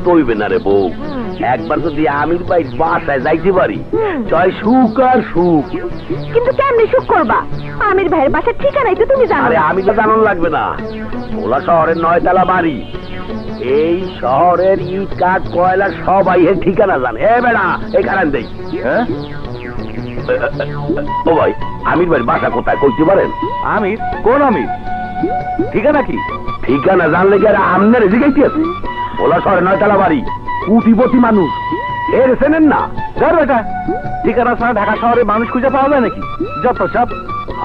তো হইবে না রে বউ। একবার যদি আমির ভাই বাসায় যাইতে পারি জয় সুখ আর সুখ। কিন্তু কেমনি সুখ করবা? আমির ভাইয়ের বাসার ঠিকানাই তো তুমি জানো। আরে আমি তো জানানো লাগবে না, ভোলা শহরের 9 তলা বাড়ি। এই শহরের ইট কাঠ কয়লা সবাই এর ঠিকানা জানে। এ বেড়া এখানে দেই। হ্যাঁ ও ভাই, আমির ভাইয়ের বাসা কোথায় কইতে পারেন? আমির? কোন আমির? ঠিকানা কি? ঠিকানা জানলে কি আর আমনের জিগাইতে আছে? ভোলা শহরে 9 তলা বাড়ি, কোটিপতি মানুষ। এর চেনেন না? যার বেটা, ঠিকানা ছাড়া ঢাকা শহরে মানুষ খুঁজে পাওয়া যায় নাকি? যত সব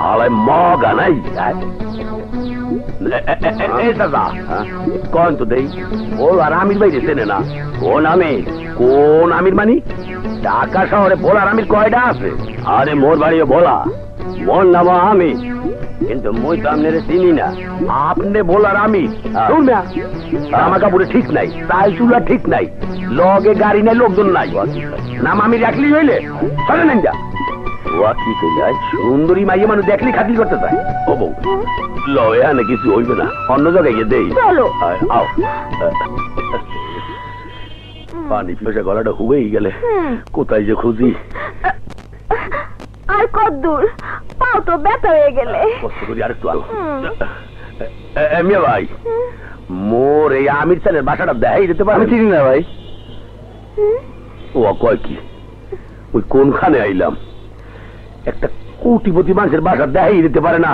আলাই মগা নাই। এই দাদা কোন তো দেই বল। আর আমির ভাই চেনে না? কোন আমির? কোন আমির মানি? ঢাকা শহরে ভোলার আমির কয়টা আছে? আরে মোর বাড়িও ভোলা, মোর নাম আমির, কিন্তু মুই তো আপনার চিনি না। আপনি ভোলার আমির? শুনবে জামা কাপড়ে ঠিক নাই, চাল চুলা ঠিক নাই, লগে গাড়ি নাই, লোকজন নাই, নাম আমি রাখলি হইলে চলে নেন যা। কি কইলাই সুন্দরী মাইয়া মানুষ দেখলি খাতির করতে চায়। ও বউ লয়া না কিছু হইবে না, অন্য জায়গায় গিয়ে দেই। চলো আও। পানি পিপাসা গলাটা হুবেই গেলে, কোথায় যে খুঁজি। আর কত দূর? পাও তো ব্যথা হয়ে গেলে। কষ্ট করি আর একটু আলো। মিয়া ভাই, মোর এই আমির চালের বাসাটা দেখাই দিতে পারে? চিনি না ভাই। ও কয় কি, ওই কোনখানে আইলাম? একটা কোটিপতি মানুষের বাসা দেখাই দিতে পারে না?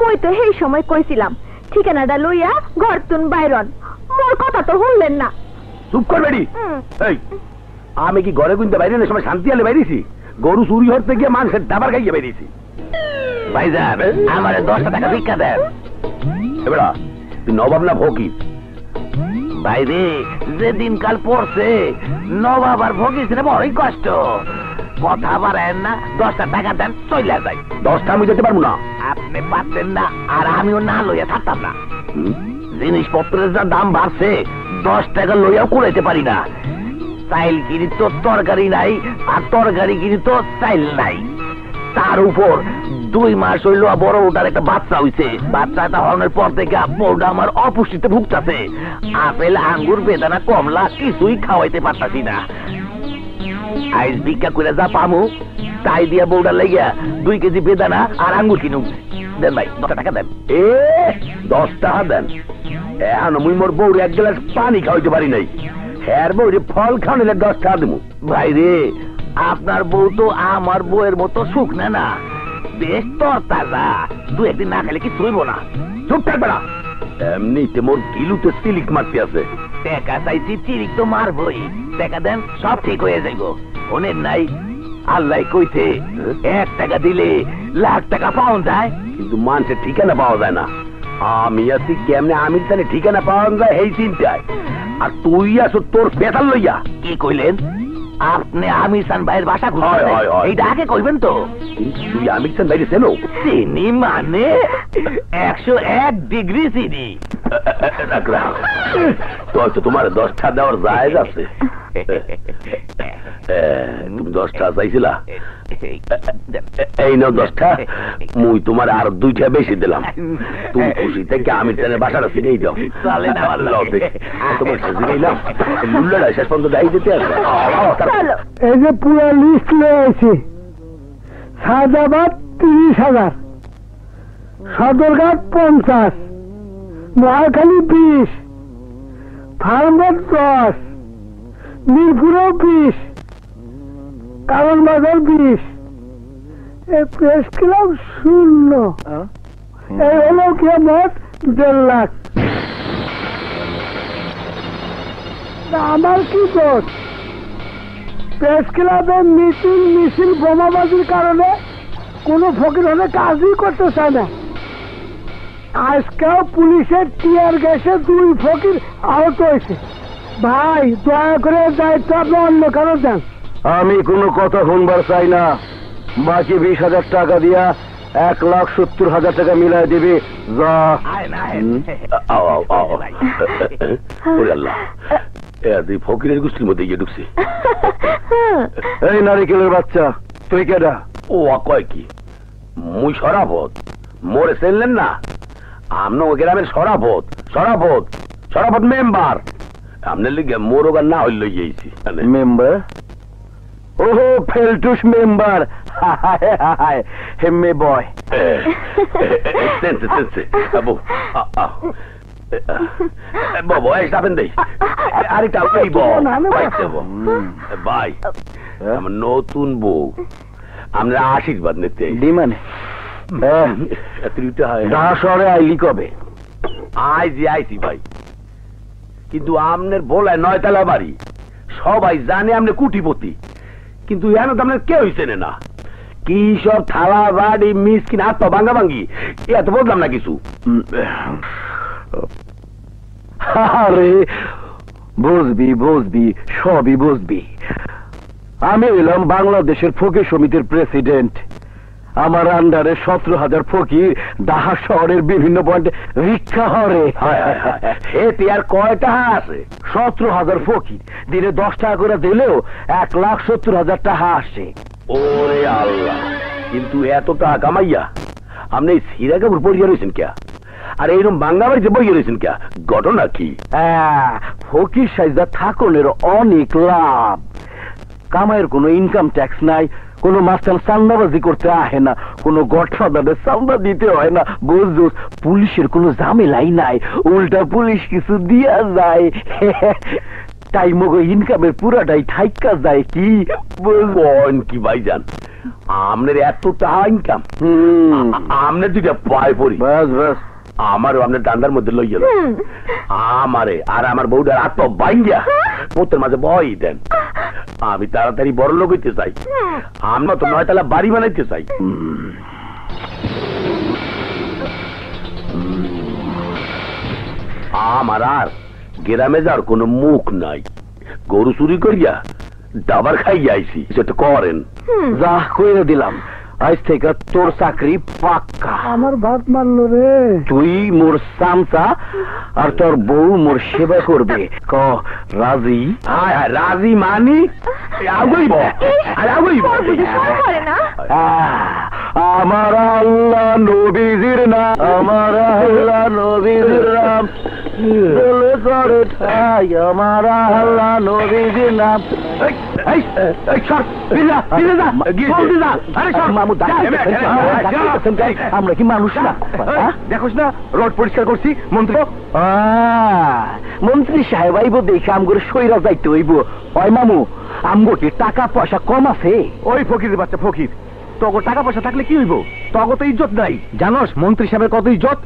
মই তো সেই সময় কইছিলাম ঠিকানাটা লইয়া ঘর তুন বাইরন, মোর কথা তো শুনলেন না। চুপ কর বেড়ি। এই আমি কি ঘরে গুনতে বাইরে সময় শান্তি আলে বাইরেছি? গরু চুরি হতে গিয়ে মানুষের দাবার খাইয়ে বাইরেছি। ভাইজান আমার 10 টাকা ভিক্ষা দেন। এবারা তুই নবাব না ফকির? বাইরে যে দিনকাল পড়ছে নবাব আর ফকির ছিল বড়ই কষ্ট। কথা বাড়েন না, 10 টাকা দেন চলে যাই। 10টা আমি দিতে পারবো না। আপনি পারতেন না আর আমিও না লইয়া থাকতাম না। জিনিসপত্রের যা দাম বাড়ছে 10 টাকা লইয়াও কুড়াইতে পারি না। চাইল কিনি তো তরকারি নাই, আর তরকারি কিনি তো চাইল নাই। তার উপর 2 মাস হইল বড় ওটার একটা বাচ্চা হইছে। বাচ্চাটা হওয়ার পর থেকে ওটা আমার অপুষ্টিতে ভুগতাছে। আপেল আঙ্গুর বেদানা কমলা কিছুই খাওয়াইতে পারতাছি না। আইস ভিক্ষা করে যা পামু তাই দিয়া বউটা লাগিয়া 2 কেজি বেদানা আর আঙ্গুর কিনুম। দেন ভাই 10 টাকা দেন। 10 টাকা দেন? এখন মুই মোর বউর 1 গ্লাস পানি খাওয়াইতে পারি নাই, হ্যার বউরে ফল খাওয়াইলে 10 টাকা দেবো? ভাই রে, আপনার বউ তো আমার বউয়ের মতো সুখ না, না বেশ তরতাজা। 2 একদিন না খেলে কি চলবো না। চুপ থাকবে না, এমনিতে মোর গিলুতে সিলিক মারতে আছে। টাকা চাইছি চিরিক তো মারবই, টাকা দেন সব ঠিক হয়ে যাইব। ওনের নাই আল্লাহ কইছে 1 টাকা দিলে লাখ টাকা পাওয়া যায়, কিন্তু মানুষের ঠিকানা পাওয়া যায় না। আমি আছি কেমনে আমির তাহলে ঠিকানা পাওয়া যায় এই চিন্তায়, আর তুই আছো তোর বেতাল লইয়া। কি কইলেন আপনি? আমির খান ভাইয়ের বাসা খুঁজছেন, এইটা আগে কইবেন তো। তুই আমির খান ভাইরে চেনো? চিনি মানে 101 ডিগ্রি চিনি। তো তোমার 10 টাকা দেওয়ার জায়েজ আছে? তুমি 10 টাকা চাইছিলা, এই নাও 10 টাকা। মুই তোমার আর 2 টাকা বেশি দিলাম। তুমি খুশি থেকে আমির খানের বাসাটা চিনেই দাও। চলে না আমার লাভ তোমার চিনেইলাম। মূল্যটা শেষ পর্যন্ত দেয় দিতে আসবে। এই যে পুরো লিস্ট লয়েছি। সাদাবাদ 30,000, সদরঘাট 50, মহাখালী 20, ফার্মের 10, মিরপুরেও 20, কারণ বাজার 20, এই প্রেস ক্লাব 0। এই হলো কি মোট 1.5 লাখ। আমার কি দোষ? প্রেস ক্লাবের মিছিল মিছিল বোমাবাজির কারণে কোনো ফকির হলে কাজই করতে চায় না। আজকেও পুলিশের টিয়ার গ্যাসে 2 ফকির আহত হয়েছে। ভাই দয়া করে দায়িত্ব আপনি অন্য কারো দেন। আমি কোনো কথা শুনবার চাই না। বাকি 20,000 টাকা দিয়া 1,70,000 টাকা মিলাই দিবি। যা। ফকিরের গোষ্ঠীর মধ্যে গিয়ে ঢুকছি। এই নারিকেলের বাচ্চা, তুই কেডা? ও কয় কি? মুই সরাফত। মোরে চেনলেন না? আমনো গ্রামের সরাফত মেম্বার। আপনার লিগে মোরগার না হইল গিয়েছি মেম্বার ওহো ফেলটুস মেম্বার হেমে বয় বাবু যাবেন দেই আরেকটা ভাই আমার নতুন বউ আমরা আশীর্বাদ নিতে দি মানে শহরে আইলি কবে আইছি ভাই কিন্তু আমনের বলায় 9 তলা বাড়ি সবাই জানে আমনে কুটিপতি কিন্তু এনে তো আপনার কেউই চেনে না কি সব থালা বাড়ি মিসকিন হাত পা ভাঙ্গা ভাঙ্গি এত বললাম না কিছু আরে বুঝবি বুঝবি সবই বুঝবি আমি এলাম বাংলাদেশের ফকির সমিতির প্রেসিডেন্ট আমার আন্ডারে 17,000 ফকির ঢাকা শহরের বিভিন্ন পয়েন্টে ভিক্ষা হরে এতে আর কয়টা আছে 17,000 ফকির দিনে 10 টাকা করে দিলেও 1,70,000 টাকা আসে ওরে আল্লাহ কিন্তু এত টাকা কামাইয়া আপনি এই সিরা কাপড় পরিয়ে রয়েছেন কে আর এইরকম বাংলা বাড়িতে বইয়ে রয়েছেন কে ঘটনা কি ফকির সাইজা থাকনের অনেক লাভ কামাইয়ের কোনো ইনকাম ট্যাক্স নাই কোনো মাস্টার চান্দাবাজি করতে আহে না কোনো গডফাদারের চান্দা দিতে হয় না বুঝ পুলিশের কোনো ঝামেলাই নাই উল্টা পুলিশ কিছু দিয়া যায় তাই মগো ইনকামের পুরাটাই ঠাইকা যায় কি বলবেন কি ভাইজান আপনার এত টাকা ইনকাম আপনার দুইটা পায় পড়ি বাস বাস আমারও আপনার ডান্ডার মধ্যে লই গেল আমারে আর আমার বউটার আত্ম বাইঙ্গা পোতের মাঝে বই দেন আমি তাড়াতাড়ি বড় লোক হইতে চাই আমরা তো 9 তলা বাড়ি বানাইতে চাই আমার আর গ্রামে যাওয়ার কোনো মুখ নাই গরু চুরি করিয়া দাবার খাইয়া আইছি সেটা করেন যা কইরা দিলাম আজ থেকে তোর চাকরি পাক্কা আমার ভাত মারলো রে তুই মোর সামসা আর তোর বউ মোর সেবা করবে ক রাজি রাজি মানি আগুইব আর আগুইব আমার আল্লাহ নবীজির নাম আমার আল্লাহ নবীজির নাম বলে করে ঠাই আমার আল্লাহ নবীজির নাম আমরা কি মানুষ না দেখোস না রোড পরিষ্কার করছি মন্ত্রী মন্ত্রী সাহেব আইব দেখে আমগরে সইরা যাইতে হইব ওই মামু আমগোটি টাকা পয়সা কম আছে ওই ফকির বাচ্চা ফকির তগো টাকা পয়সা থাকলে কি হইব তগো তো ইজ্জত নাই জানোস মন্ত্রী সাহেবের কত ইজ্জত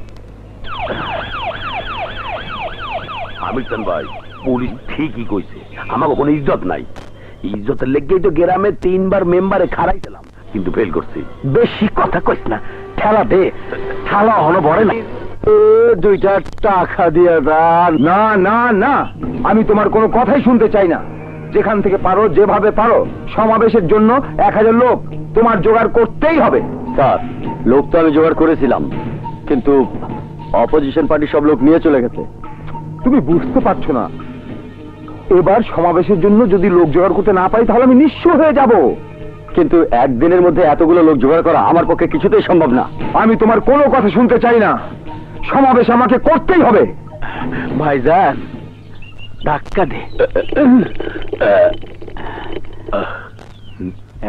আমিরসান ভাই পুলিশ ঠিকই কইছে আমাকে কোনো ইজ্জত নাই ইজ্জতের লেগেই তো গ্রামে 3 বার মেম্বারে খারাইছিলাম কিন্তু ফেল করছি বেশি কথা কইস না ঠেলা দে ঠালা হলো বড় না 2টা টাকা দিয়ে দাও না না না আমি তোমার কোনো কথাই শুনতে চাই না যেখান থেকে পারো যেভাবে পারো সমাবেশের জন্য 1000 লোক তোমার জোগাড় করতেই হবে স্যার লোক তো আমি জোগাড় করেছিলাম কিন্তু অপোজিশন পার্টি সব লোক নিয়ে চলে গেছে তুমি বুঝতে পারছো না এবার সমাবেশের জন্য যদি লোক জোগাড় করতে না পারি তাহলে আমি নিঃস্ব হয়ে যাব কিন্তু একদিনের মধ্যে এতগুলো লোক জোগাড় করা আমার পক্ষে কিছুতেই সম্ভব না আমি তোমার কোনো কথা শুনতে চাই না সমাবেশ আমাকে করতেই হবে ভাইজান ধাক্কা দে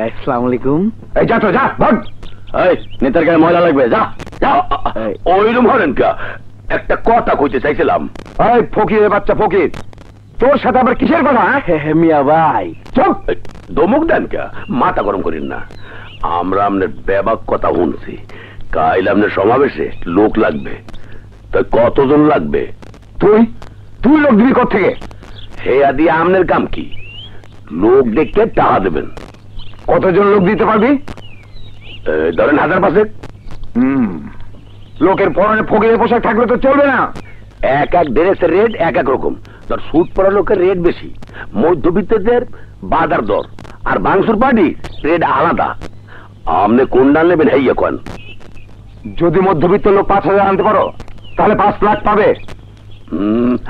আসসালামু আলাইকুম এই যা তো যা ভাগ এই নেতার গায়ে ময়লা লাগবে যা যা ওইরকম হরেন কা একটা কথা কইতে চাইছিলাম এই ফকিরের বাচ্চা ফকির তোর সাথে আবার কিসের কথা মিয়া ভাই চুপ দমুক দেন কা মাথা গরম করেন না আমরা আপনার ব্যাপক কথা শুনছি কাইল আপনার সমাবেশে লোক লাগবে তাই কতজন লাগবে তুই লোক দিবি কোথেকে হে আদি আপনার কাম কি লোক দেখতে টাকা দেবেন কতজন লোক দিতে পারবি ধরেন 1000 লোকের পরনে ফকিরের পোশাক থাকলে তো চলবে না এক এক ড্রেসের রেট এক এক রকম তোর স্যুট পরা লোকের রেট বেশি মধ্যবিত্তদের বাজার দর আর বাংসুর পার্টি রেট আলাদা আপনি কোনটা নেবেন এই এখন যদি মধ্যবিত্ত লোক 5000 আনতে পারো তাহলে 5 লাখ পাবে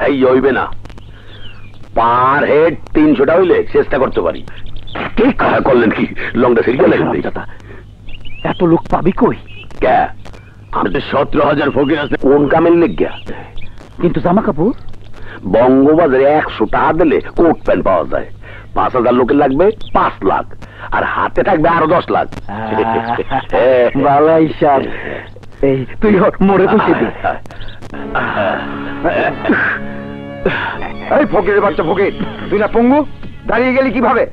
এই হইবে না পার হেড 300টা হইলে চেষ্টা করতে পারি কি কথা করলেন কি লংটা সিরিয়াল এত লোক পাবি কই কে আমাদের 17,000 ফকির আছে কোন কামের লেগিয়া কিন্তু জামা কাপড় বঙ্গবাজারে 100 টাকা দিলে কোট প্যান্ট পাওয়া যায়। 5,000 লোকের লাগবে 5 লাখ, আর হাতে থাকবে আরো 10 লাখ। বালাই সাহ, এই তুই মোড়ে বসে দি। এই ফকিরের বাচ্চা ফকির, তুই না পঙ্গু, দাঁড়িয়ে গেলি কিভাবে?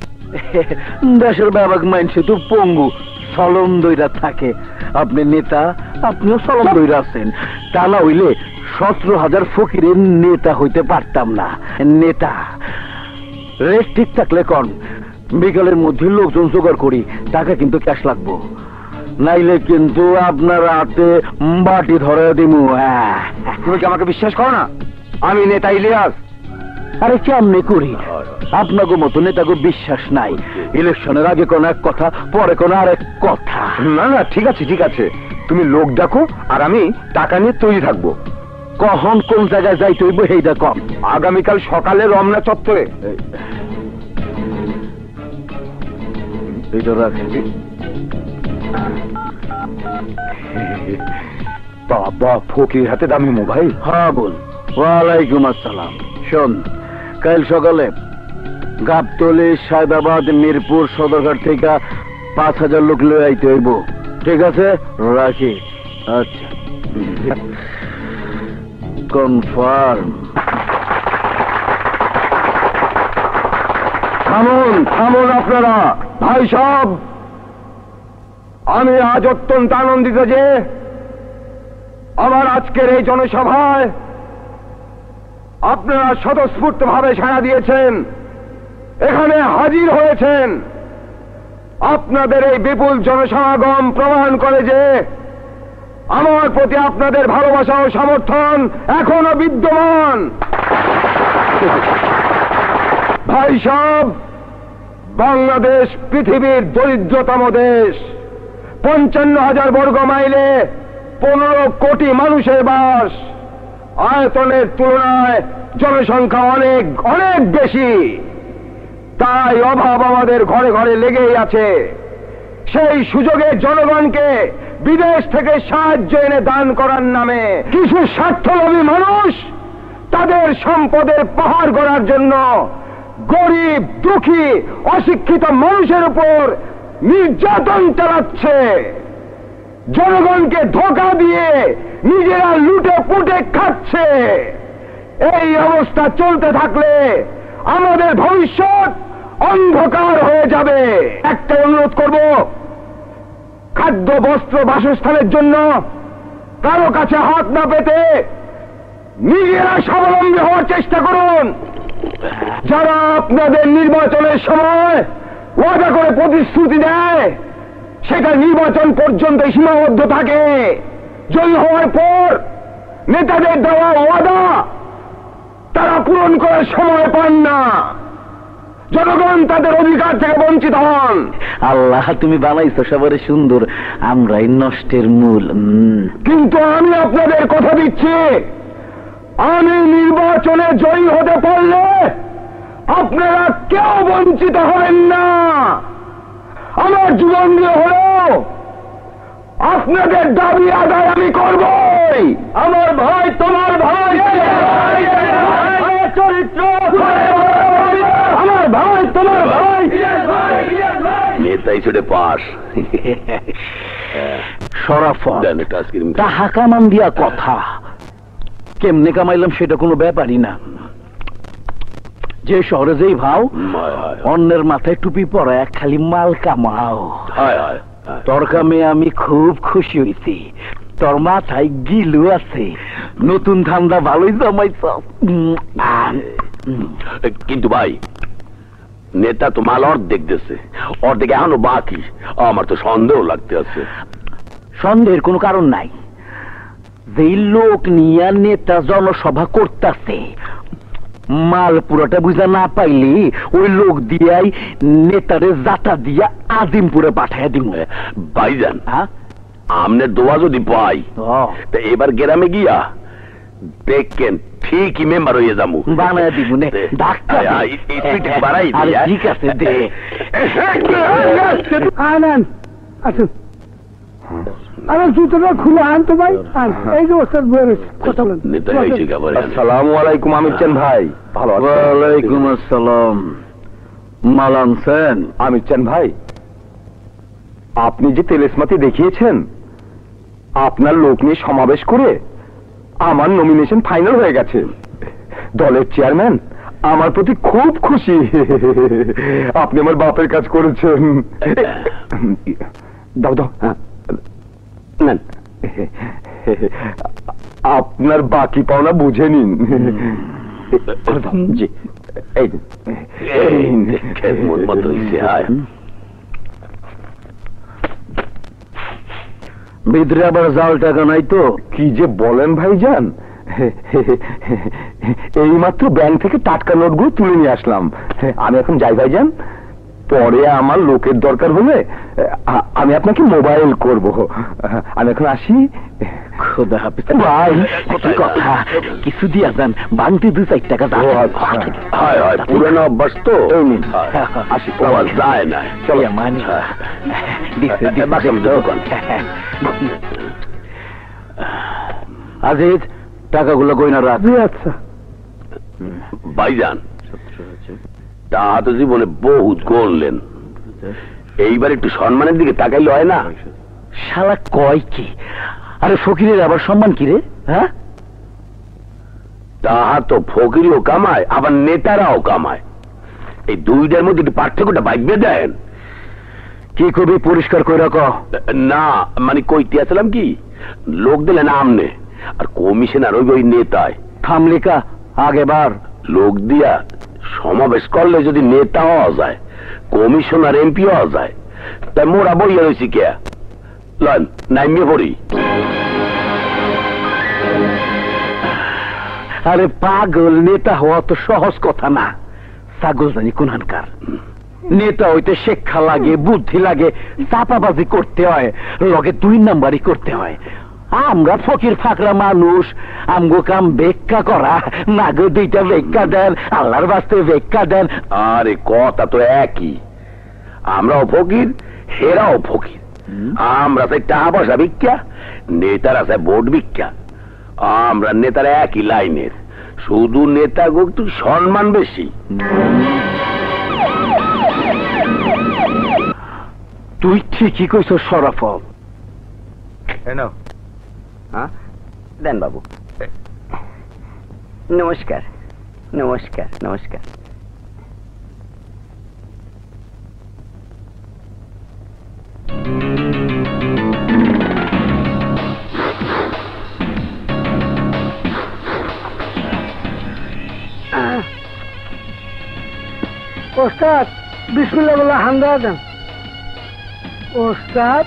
দেশের ব্যাপক মাইনসে তো পঙ্গু সলম দইরা থাকে। আপনি নেতা, আপনিও সলম দইরা আছেন। তা না হইলে 17,000 ফকিরের নেতা হইতে পারতাম না। নেতা রেট ঠিক থাকলে কন, বিকালের মধ্যে লোকজন জোগাড় করি, টাকা কিন্তু ক্যাশ লাগবো, নাইলে কিন্তু আপনার হাতে বাটি ধরে দিমু। তুমি কি আমাকে বিশ্বাস করো না? আমি নেতা ইলিয়াস। আরে কেমনে করি, আপনাকে মতো নেতাকে বিশ্বাস নাই। ইলেকশনের আগে কোন এক কথা, পরে কোন আরেক কথা। না না, ঠিক আছে ঠিক আছে, তুমি লোক ডাকো আর আমি টাকা নিয়ে তৈরি থাকবো। কখন কোন জায়গায় যাইতে হইব সেইটা কম। আগামীকাল সকালে রমনা চত্বরে। এইটা রাখেন। বাবা, ফকির হাতে দামি মোবাইল। হ্যাঁ বল। ওয়ালাইকুম আসসালাম। শোন, কাল সকালে গাবতলী, সায়দাবাদ, মিরপুর সদরঘাট থেকে 5,000 লোক লয়ে আইতে হইব। ঠিক আছে, রাখি। আচ্ছা, কনফার্ম। থামুন থামুন আপনারা, ভাই সব, আমি আজ অত্যন্ত আনন্দিত যে আমার আজকের এই জনসভায় আপনারা স্বতঃস্ফূর্ত ভাবে সাড়া দিয়েছেন, এখানে হাজির হয়েছেন। আপনাদের এই বিপুল জনসমাগম প্রমাণ করে যে আমার প্রতি আপনাদের ভালোবাসা ও সমর্থন এখনো বিদ্যমান। ভাই সব, বাংলাদেশ পৃথিবীর দরিদ্রতম দেশ। 55,000 বর্গ মাইলে 15 কোটি মানুষের বাস। আয়তনের তুলনায় জনসংখ্যা অনেক অনেক বেশি, তাই অভাব আমাদের ঘরে ঘরে লেগেই আছে। সেই সুযোগে জনগণকে বিদেশ থেকে সাহায্য এনে দান করার নামে কিছু স্বার্থলোভী মানুষ তাদের সম্পদের পাহাড় গড়ার জন্য গরিব, দুঃখী, অশিক্ষিত মানুষের উপর নির্যাতন চালাচ্ছে। জনগণকে ধোঁকা দিয়ে নিজেরা লুটে পুটে খাচ্ছে। এই অবস্থা চলতে থাকলে আমাদের ভবিষ্যৎ অন্ধকার হয়ে যাবে। একটা অনুরোধ করব, খাদ্য, বস্ত্র, বাসস্থানের জন্য কারো কাছে হাত না পেতে নিজেরা স্বাবলম্বী হওয়ার চেষ্টা করুন। যারা আপনাদের নির্বাচনের সময় ওয়াদা করে প্রতিশ্রুতি দেয়, সেটা নির্বাচন পর্যন্ত সীমাবদ্ধ থাকে। জয়ী হওয়ার পর নেতাদের দেওয়া ওয়াদা তারা পূরণ করার সময় পান না, জনগণ তাদের অধিকার থেকে বঞ্চিত হন। আল্লাহ, তুমি বানাইছো সবারে সুন্দর, আমরাই নষ্টের মূল। কিন্তু আমি আপনাদের কথা দিচ্ছি, আমি নির্বাচনে জয়ী হতে পারলে আপনারা কেউ বঞ্চিত হবেন না। আমার জীবন দিয়ে হলেও আপনাদের দাবি আদায় আমি করবই। আমার ভাই, তোমার ভাই, চরিত্র, আমার ভাই, তোমার ভাই, নেতাই ছেড়ে পাস। শরাফত, তাহা কামান দিয়া কথা, কেমনে কামাইলাম সেটা কোনো ব্যাপারই না। যে শহরে যেই ভাও, অন্যের মাথায় টুপি পরায় খালি মাল কামাও। তোর কামে আমি খুব খুশি হইছি। তোর মাথায় গিলু আছে, নতুন ধান্দা ভালোই জমাইছ। কিন্তু ভাই, নেতা তো মাল অর্ধেক দিয়েছে, অর্ধেক এখনো বাকি। আমার তো সন্দেহ লাগতে আছে। সন্দেহের কোনো কারণ নাই। যেই লোক নিয়ে নেতা জনসভা করতেছে, মাল পুরোটা বুঝা না পাইলে ওই লোক দিয়াই নেতারে জাতা দিয়া আজিমপুরে পাঠাইয়া দিব। ভাইজান, আমনে দোয়া যদি পাই, তা এবার গ্রামে গিয়া দেখেন ঠিকই মেম্বার হয়ে যাবো। বানায় দিব নে ডাক্তার। ঠিক আছে, দে। আরে জুতোটা খুলে আন তো ভাই, আন। এই যে ওস্তাদ বয়ে রয়েছে, কথা বলেন। আসসালামু আলাইকুম আমির চান ভাই। ভালো আছেন? ওয়ালাইকুম আসসালাম। মাল আনছেন? আমির চান ভাই, আপনি যে তেলেসমাতি দেখিয়েছেন, আপনার লোক নিয়ে সমাবেশ করে আমার নমিনেশন ফাইনাল হয়ে গেছে। দলের চেয়ারম্যান আমার প্রতি খুব খুশি। আপনি আমার বাপের কাজ করেছেন। দাও দাও, নেন। আপনার বাকি পাওনা বুঝে নিন। জি, এই ভিতরে আবার জাল টাকা নাই তো? কি যে বলেন ভাইজান, এই মাত্র ব্যাংক থেকে টাটকা নোটগুলো তুলে নিয়ে আসলাম। আমি এখন যাই ভাইজান, পরে আমার লোকের দরকার হলে আমি আপনাকে মোবাইল করব। আমি এখন আসি। খোদা হাফেজ ভাই। কথা কিছু দিয়া যান, বাংতি 2-4 টাকা পুরনো অভ্যাস তো। আসি, যায় না। চলো মানি আজিজ, টাকাগুলো গয়না রাখ। আচ্ছা ভাইজান, তা তো জীবনে বহুত করলেন, এইবার একটু সম্মানের দিকে তাকাইলে হয় না? শালা কয় কি? আরে ফকিরের আবার সম্মান কি রে? হ্যাঁ, তাহা তো ফকিরও কামায়, আবার নেতারাও কামায়। এই দুইটার মধ্যে একটু পার্থক্যটা বাইবে দেন। কি করবি পরিষ্কার করে রাখ। না মানে কইতে আসলাম কি, লোক দিলেন আমনে, আর কমিশনার ওই নেতায়। থামলিকা আগেবার লোক দিয়া সমাবেশ করলে যদি নেতা হওয়া যায়, কমিশনার এমপি হওয়া যায়, তাই মোরা বইয়া রয়েছি কে? লন নাইমিয়ে পড়ি। আরে পাগল, নেতা হওয়া তো সহজ কথা না। ছাগল জানি কোনখানকার। নেতা হইতে শিক্ষা লাগে, বুদ্ধি লাগে, চাপাবাজি করতে হয়, লগে 2 নাম্বারই করতে হয়। আমরা ফকির ফাকরা মানুষ, আমগো কাম ভিক্ষা করা। না গো 2টা ভিক্ষা দেন, আল্লাহর বাস্তে ভিক্ষা দেন। আরে কথা তো একই, আমরাও ফকির, হেরাও ফকির। আমরা চাই টাকা পয়সা ভিক্ষা, নেতারা চাই ভোট ভিক্ষা। আমরা নেতারা একই লাইনের, শুধু নেতাগো একটু সম্মান বেশি। তুই ঠিকই কইছ শরাফত। দেন বাবু। নমস্কার নমস্কার নমস্কার। ওস্তাদ বিসমিল্লাহ বলে হান্দা দেন। ওস্তাদ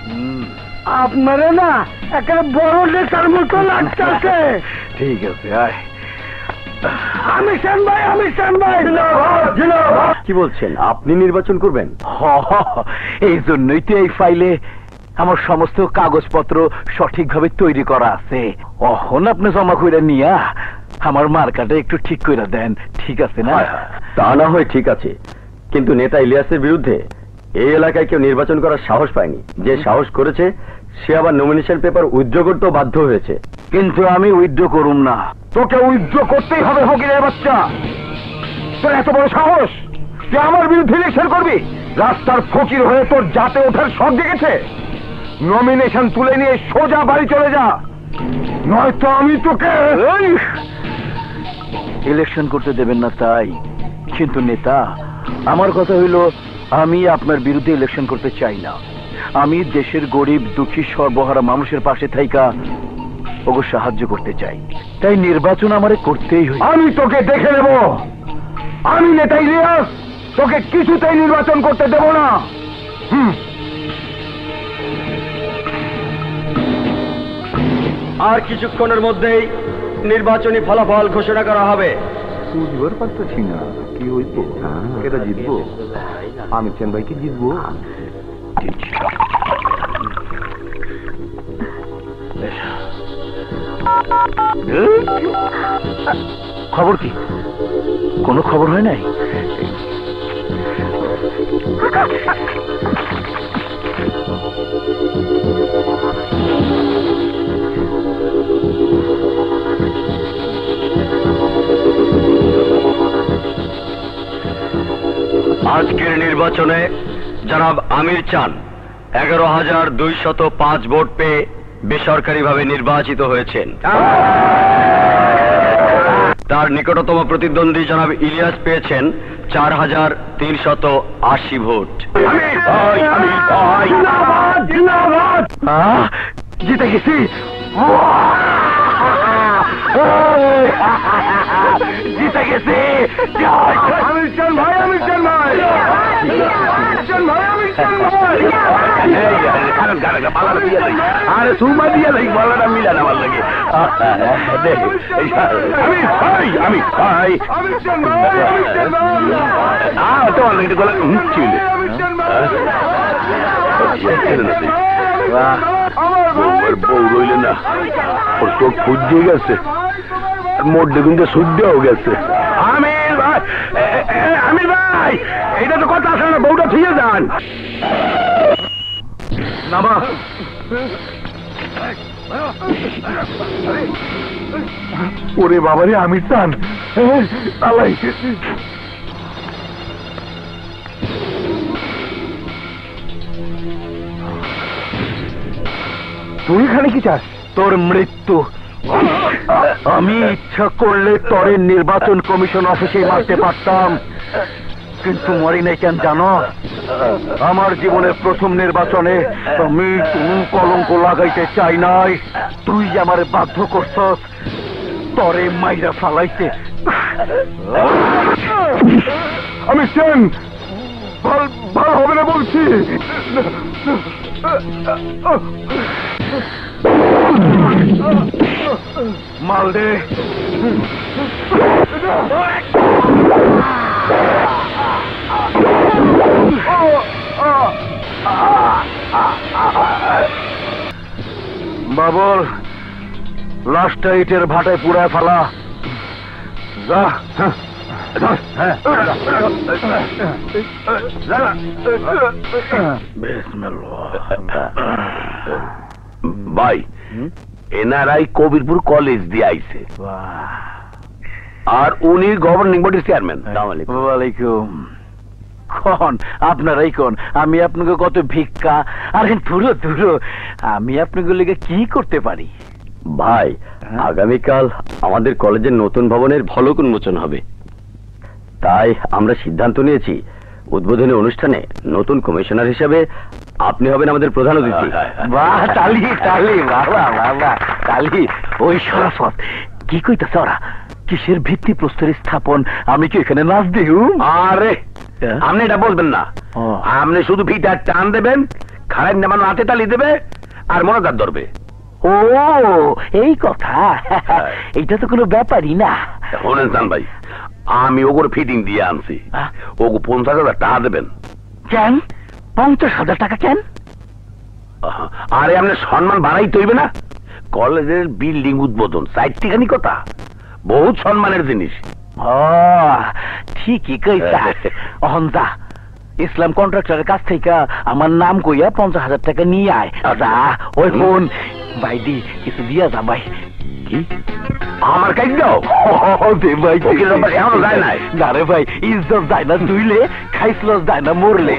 আপনারে না একেবারে বড় নেতার মতো লাগতেছে। ঠিক আছে, আয়। আমির চান ভাই, আমির চান ভাই। কি বলছেন? আপনি নির্বাচন করবেন? এই জন্যই তো এই ফাইলে আমার সমস্ত কাগজপত্র সঠিকভাবে তৈরি করা আছে। অহন আপনি জমা কইরা নিয়া আমার মার্কাটা একটু ঠিক কইরা দেন, ঠিক আছে না? তা না হয় ঠিক আছে, কিন্তু নেতা ইলিয়াসের বিরুদ্ধে এই এলাকায় কেউ নির্বাচন করার সাহস পায়নি। যে সাহস করেছে সে আবার নমিনেশন পেপার উইথড্র করতেও বাধ্য হয়েছে। কিন্তু আমি উইথড্র করুম না। তোকে উইথড্র করতেই হবে ফকিরের বাচ্চা। তোর এত বড় সাহস, তুই আমার বিরুদ্ধে ইলেকশন করবি? রাস্তার ফকির হয়ে তোর জাতে ওঠার শখ জেগেছে? নমিনেশন তুলে নিয়ে সোজা বাড়ি চলে যা, নয়তো আমি তোকে। ইলেকশন করতে দেবেন না তাই, কিন্তু নেতা আমার কথা হইল, আমি আপনার বিরুদ্ধে ইলেকশন করতে চাই না। আমি দেশের গরিব দুঃখী সর্বহারা মানুষের পাশে থাইকা ওকে সাহায্য করতে চাই, তাই নির্বাচন আমারে করতেই হয়। আমি তোকে দেখে নেব। আমি নেতা ইলিয়াস তোকে কিছুতেই নির্বাচন করতে দেব না। আর কিছুক্ষণের মধ্যেই নির্বাচনী ফলাফল ঘোষণা করা হবে। বুঝবার পারতেছি না কি হইব, কেটা জিতবো? আমির চান ভাই কি জিতবো? খবর কি? কোনো খবর হয় নাই? আজকের নির্বাচনে জনাব আমির চান 11,205 ভোট পেয়ে বেসরকারিভাবে নির্বাচিত হয়েছেন। তার নিকটতম প্রতিদ্বন্দ্বী জনাব ইলিয়াস পেয়েছেন 4,380 ভোট। জিতে গেছি, জিতে গেছি। আমির চান ভাই, আমির চান ভাই, আমির চান ভাই, আমির চান ভাই। আরে সুমা দিয়ে লাইক বলাটা মিলা না ভাল লাগে। আমির ভাই, আমির ভাই, আমির চান ভাই, আমির চান ভাই। তোমার লাগে গলা ছিলে। বউ রইলে না, ওর চোখ ফুজিয়ে গেছে, মোট দেখুন যে শুদ্ধও গেছে। আমির ভাই, আমির ভাই, এইটা তো কথা আসলে না, বউটা থুয়ে যান। নামা ওরে বাবারে, আমির চান তুই এখানে কি চাস? তোর মৃত্যু। আমি ইচ্ছা করলে তরে নির্বাচন কমিশন অফিসে মারতে পারতাম, কিন্তু মরি নাই কেন জানো? আমার জীবনের প্রথম নির্বাচনে আমি কোন কলঙ্ক লাগাইতে চাই নাই। তুই আমার বাধ্য করছস তরে মাইরা ফালাইতে। আমি চান ভালো হবে না বলছি। মাল দে। বাবর, লাশটা ইটের ভাটায় পুড়ায় ফেলা। যা। ভাই, এনআরআই কবিরপুর কলেজ দিয়ে আইছে, আর উনি গভর্নিং বডির চেয়ারম্যান। ওয়ালাইকুম। কোন আপনারাই কোন, আমি আপনাকে কত ভিক্ষা আর ধুরো ধুরো, আমি আপনাকে লেগে কি করতে পারি? ভাই, আগামীকাল আমাদের কলেজের নতুন ভবনের ফলক উন্মোচন হবে, তাই আমরা সিদ্ধান্ত নিয়েছি উদ্বোধনী অনুষ্ঠানে নতুন কমিশনার হিসেবে আপনি হবেন আমাদের প্রধান অতিথি। বাহ, তালি তালি, বাবা বাবা তালি। ওই শরাফত কি কইতাছ ওরা? কিসের ভিত্তি প্রস্তর স্থাপন? আমি কি এখানে নাচ দিউ? আরে আপনি এটা বলবেন না, আপনি শুধু ফিটার টান দেবেন, খারাপ নামান হাতে তালি দেবে আর মনোজার ধরবে। ও এই কথা, এইটা তো কোনো ব্যাপারই না। শোনেন চান ভাই, আমি ওগুলো ফিটিং দিয়ে আনছি, ওগু 50,000 টাকা দেবেন। কেন 50,000 টাকা কেন? আরে আপনি সম্মান বাড়াইতে হইবে না, কলেজের বিল্ডিং উদ্বোধন, সাইটটিখানি কথা, বহুত সম্মানের জিনিস। ঠিকই কইতা। অহন যা, ইসলাম কন্ট্রাক্টরের কাছ থেকে আমার নাম কইয়া 50,000 টাকা নিয়ে আয়। যা। ওই ফোন ভাইদি কিছু দিয়া যা ভাই। কি আমার কাজ দাও? ভাই এখনো যায় নাই। না রে ভাই, ইজ্জত যায় না তুইলে, খাইছিল যায় না মরলে।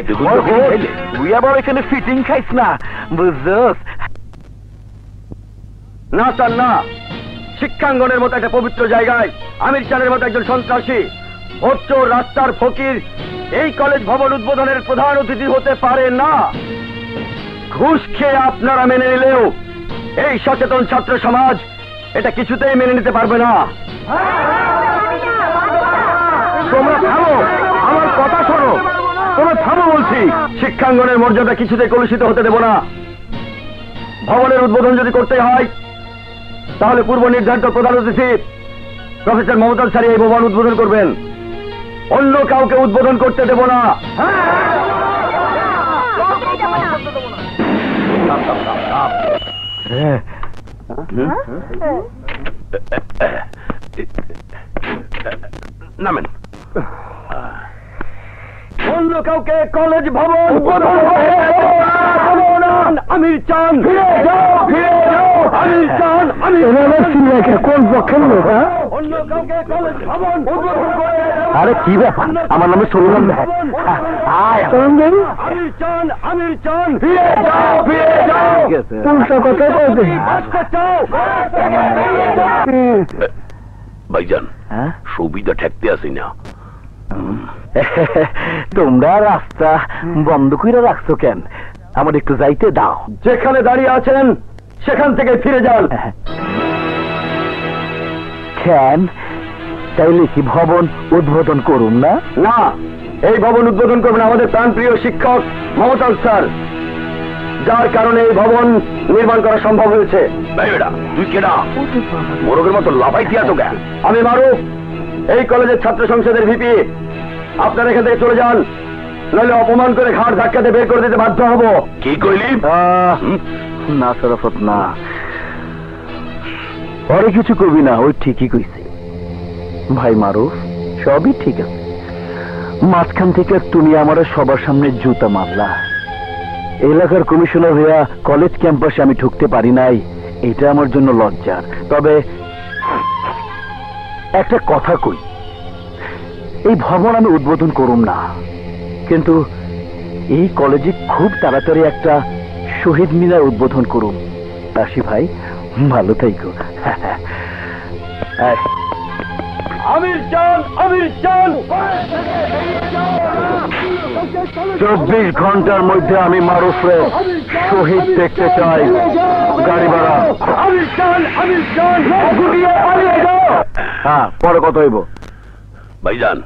তুই আবার এখানে ফিটিং খাইস না, বুঝছস? না স্যার না, শিক্ষাঙ্গনের মতো একটা পবিত্র জায়গায় আমির চানের মতো একজন সন্ত্রাসী, হচ্ছ রাস্তার ফকির এই কলেজ ভবন উদ্বোধনের প্রধান অতিথি হতে পারে না। ঘুষ খেয়ে আপনারা মেনে নিলেও এই সচেতন ছাত্র সমাজ এটা কিছুতেই মেনে নিতে পারবে না। তোমরা থামো, আমার কথা শোনো, তোমরা থামো বলছি। শিক্ষাঙ্গনের মর্যাদা কিছুতেই কলুষিত হতে দেব না। ভবনের উদ্বোধন যদি করতে হয় তাহলে পূর্ব নির্ধারিত প্রধান অতিথি প্রফেসর মমতাজ সারি এই ভবন উদ্বোধন করবেন, অন্য কাউকে উদ্বোধন করতে দেব না। নামেন। অন্য কাউকে কলেজ ভবন আমির চান ফিরে যাও আমির চান কোন পক্ষের লোক? অন্য কাউকে কলেজ ভবন উদ্বোধন করে আরে কি ব্যাপার, আমার নামে শুনলাম না। আমির চান ফিরে যাও উল্টা কথা বলবে। ভাইজান হ্যাঁ? সুবিধা ঠেকতে আসি না। তোমরা রাস্তা বন্ধ করে রাখছো কেন? আমার একটু যাইতে দাও। যেখানে দাঁড়িয়ে আছেন সেখান থেকে ফিরে যান। কেন? তাইলে কি ভবন উদ্বোধন করুন না? না, এই ভবন উদ্বোধন করবেন আমাদের প্রাণপ্রিয় শিক্ষক মমতাজ স্যার, যার কারণে এই ভবন নির্মাণ করা সম্ভব হয়েছে। ভাই বেটা তুই কেডা মোরগের মতো লাফাই দিয়া তো কেন? আমি মারুফ, এই কলেজের ছাত্র সংসদের ভিপি। আপনারা এখান থেকে চলে যান, নইলে অপমান করে ঘাড় ধাক্কাতে বের করে দিতে বাধ্য হব। কি কইলি? না শরাফত না, পরে কিছু করবি না, ওই ঠিকই কইছে। ভাই মারুফ, সবই ঠিক আছে। মাঝখান থেকে তুমি আমার সবার সামনে জুতা মারলা। এলাকার কমিশনার হইয়া কলেজ ক্যাম্পাসে আমি ঢুকতে পারি নাই, এটা আমার জন্য লজ্জার। তবে একটা কথা কই, এই ভবন আমি উদ্বোধন করুম না, কিন্তু এই কলেজে খুব তাড়াতাড়ি একটা শহীদ মিনার উদ্বোধন করুম। আসি ভাই, ভালো থাইকো। আমির চান 24 ঘন্টার মধ্যে আমি মারুফরে শহীদ দেখতে চাই। গাড়ি ভাড়া। আমির চান হ্যাঁ, পরে কত হইব? ভাইজান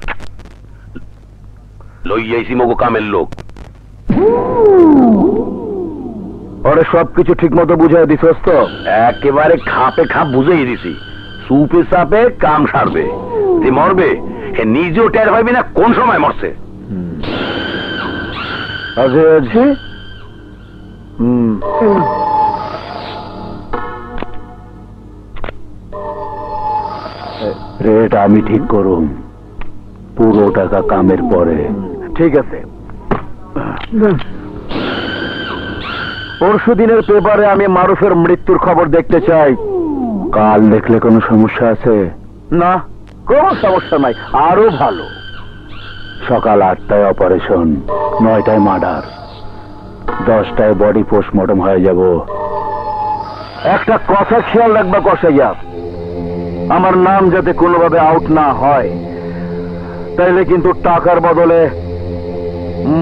লইয়াইছি মগো কামের লোক। ওরে সবকিছু ঠিক মতো বুঝাই দিছস তো? একেবারে খাপে খাপ বুঝেই দিছি। সুপে সাপে কাম সারবে, যে মরবে সে নিজেও টের পাইবে না কোন সময় মরছে। আজি আজি রেট আমি ঠিক করুম, পুরো টাকা কামের পরে। ঠিক আছে। পরশু দিনের পেপারে আমি মারুফের মৃত্যুর খবর দেখতে চাই। কাল দেখলে কোনো সমস্যা আছে? না, কোনো সমস্যা নাই, আরো ভালো। সকাল 8টায় অপারেশন, 9টায় মার্ডার, 10টায় বডি পোস্টমর্টম হয়ে যাব। একটা কথা খেয়াল রাখবা কসাইয়া, আমার নাম যাতে কোনোভাবে আউট না হয়, তাইলে কিন্তু টাকার বদলে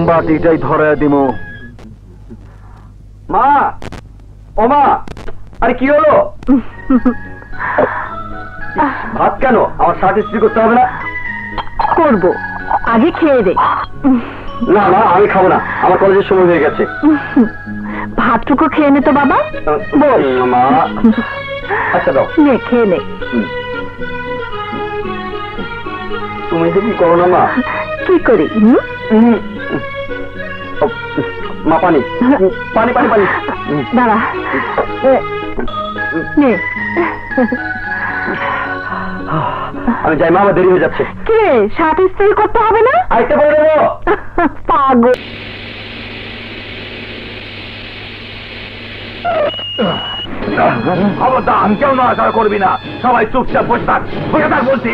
বাটিটাই ধরে দিমু। মা, ও মা, আরে কি হলো? ভাত কেন? আমার শার্ট ইস্ত্রি করতে হবে না? করব, আগে খেয়ে দে। না মা, আমি খাবো না, আমার কলেজের সময় হয়ে গেছে। ভাতটুকু খেয়ে নে তো বাবা। বল মা। আচ্ছা দাও। নে, খেয়ে নে। তুমি তো কি করো না মা? কি করি? মা পানি পানি পানি পানি। দাঁড়া, নে। আমি যাই মা, আমার দেরি হয়ে যাচ্ছে। কে শার্ট ইস্ত্রি করতে হবে না? আইতে বলে দেবো। পাগল। খবরদার আমি কেউ নড়াচড়া করবি না, সবাই চুপচাপ বসে থাক বলছি।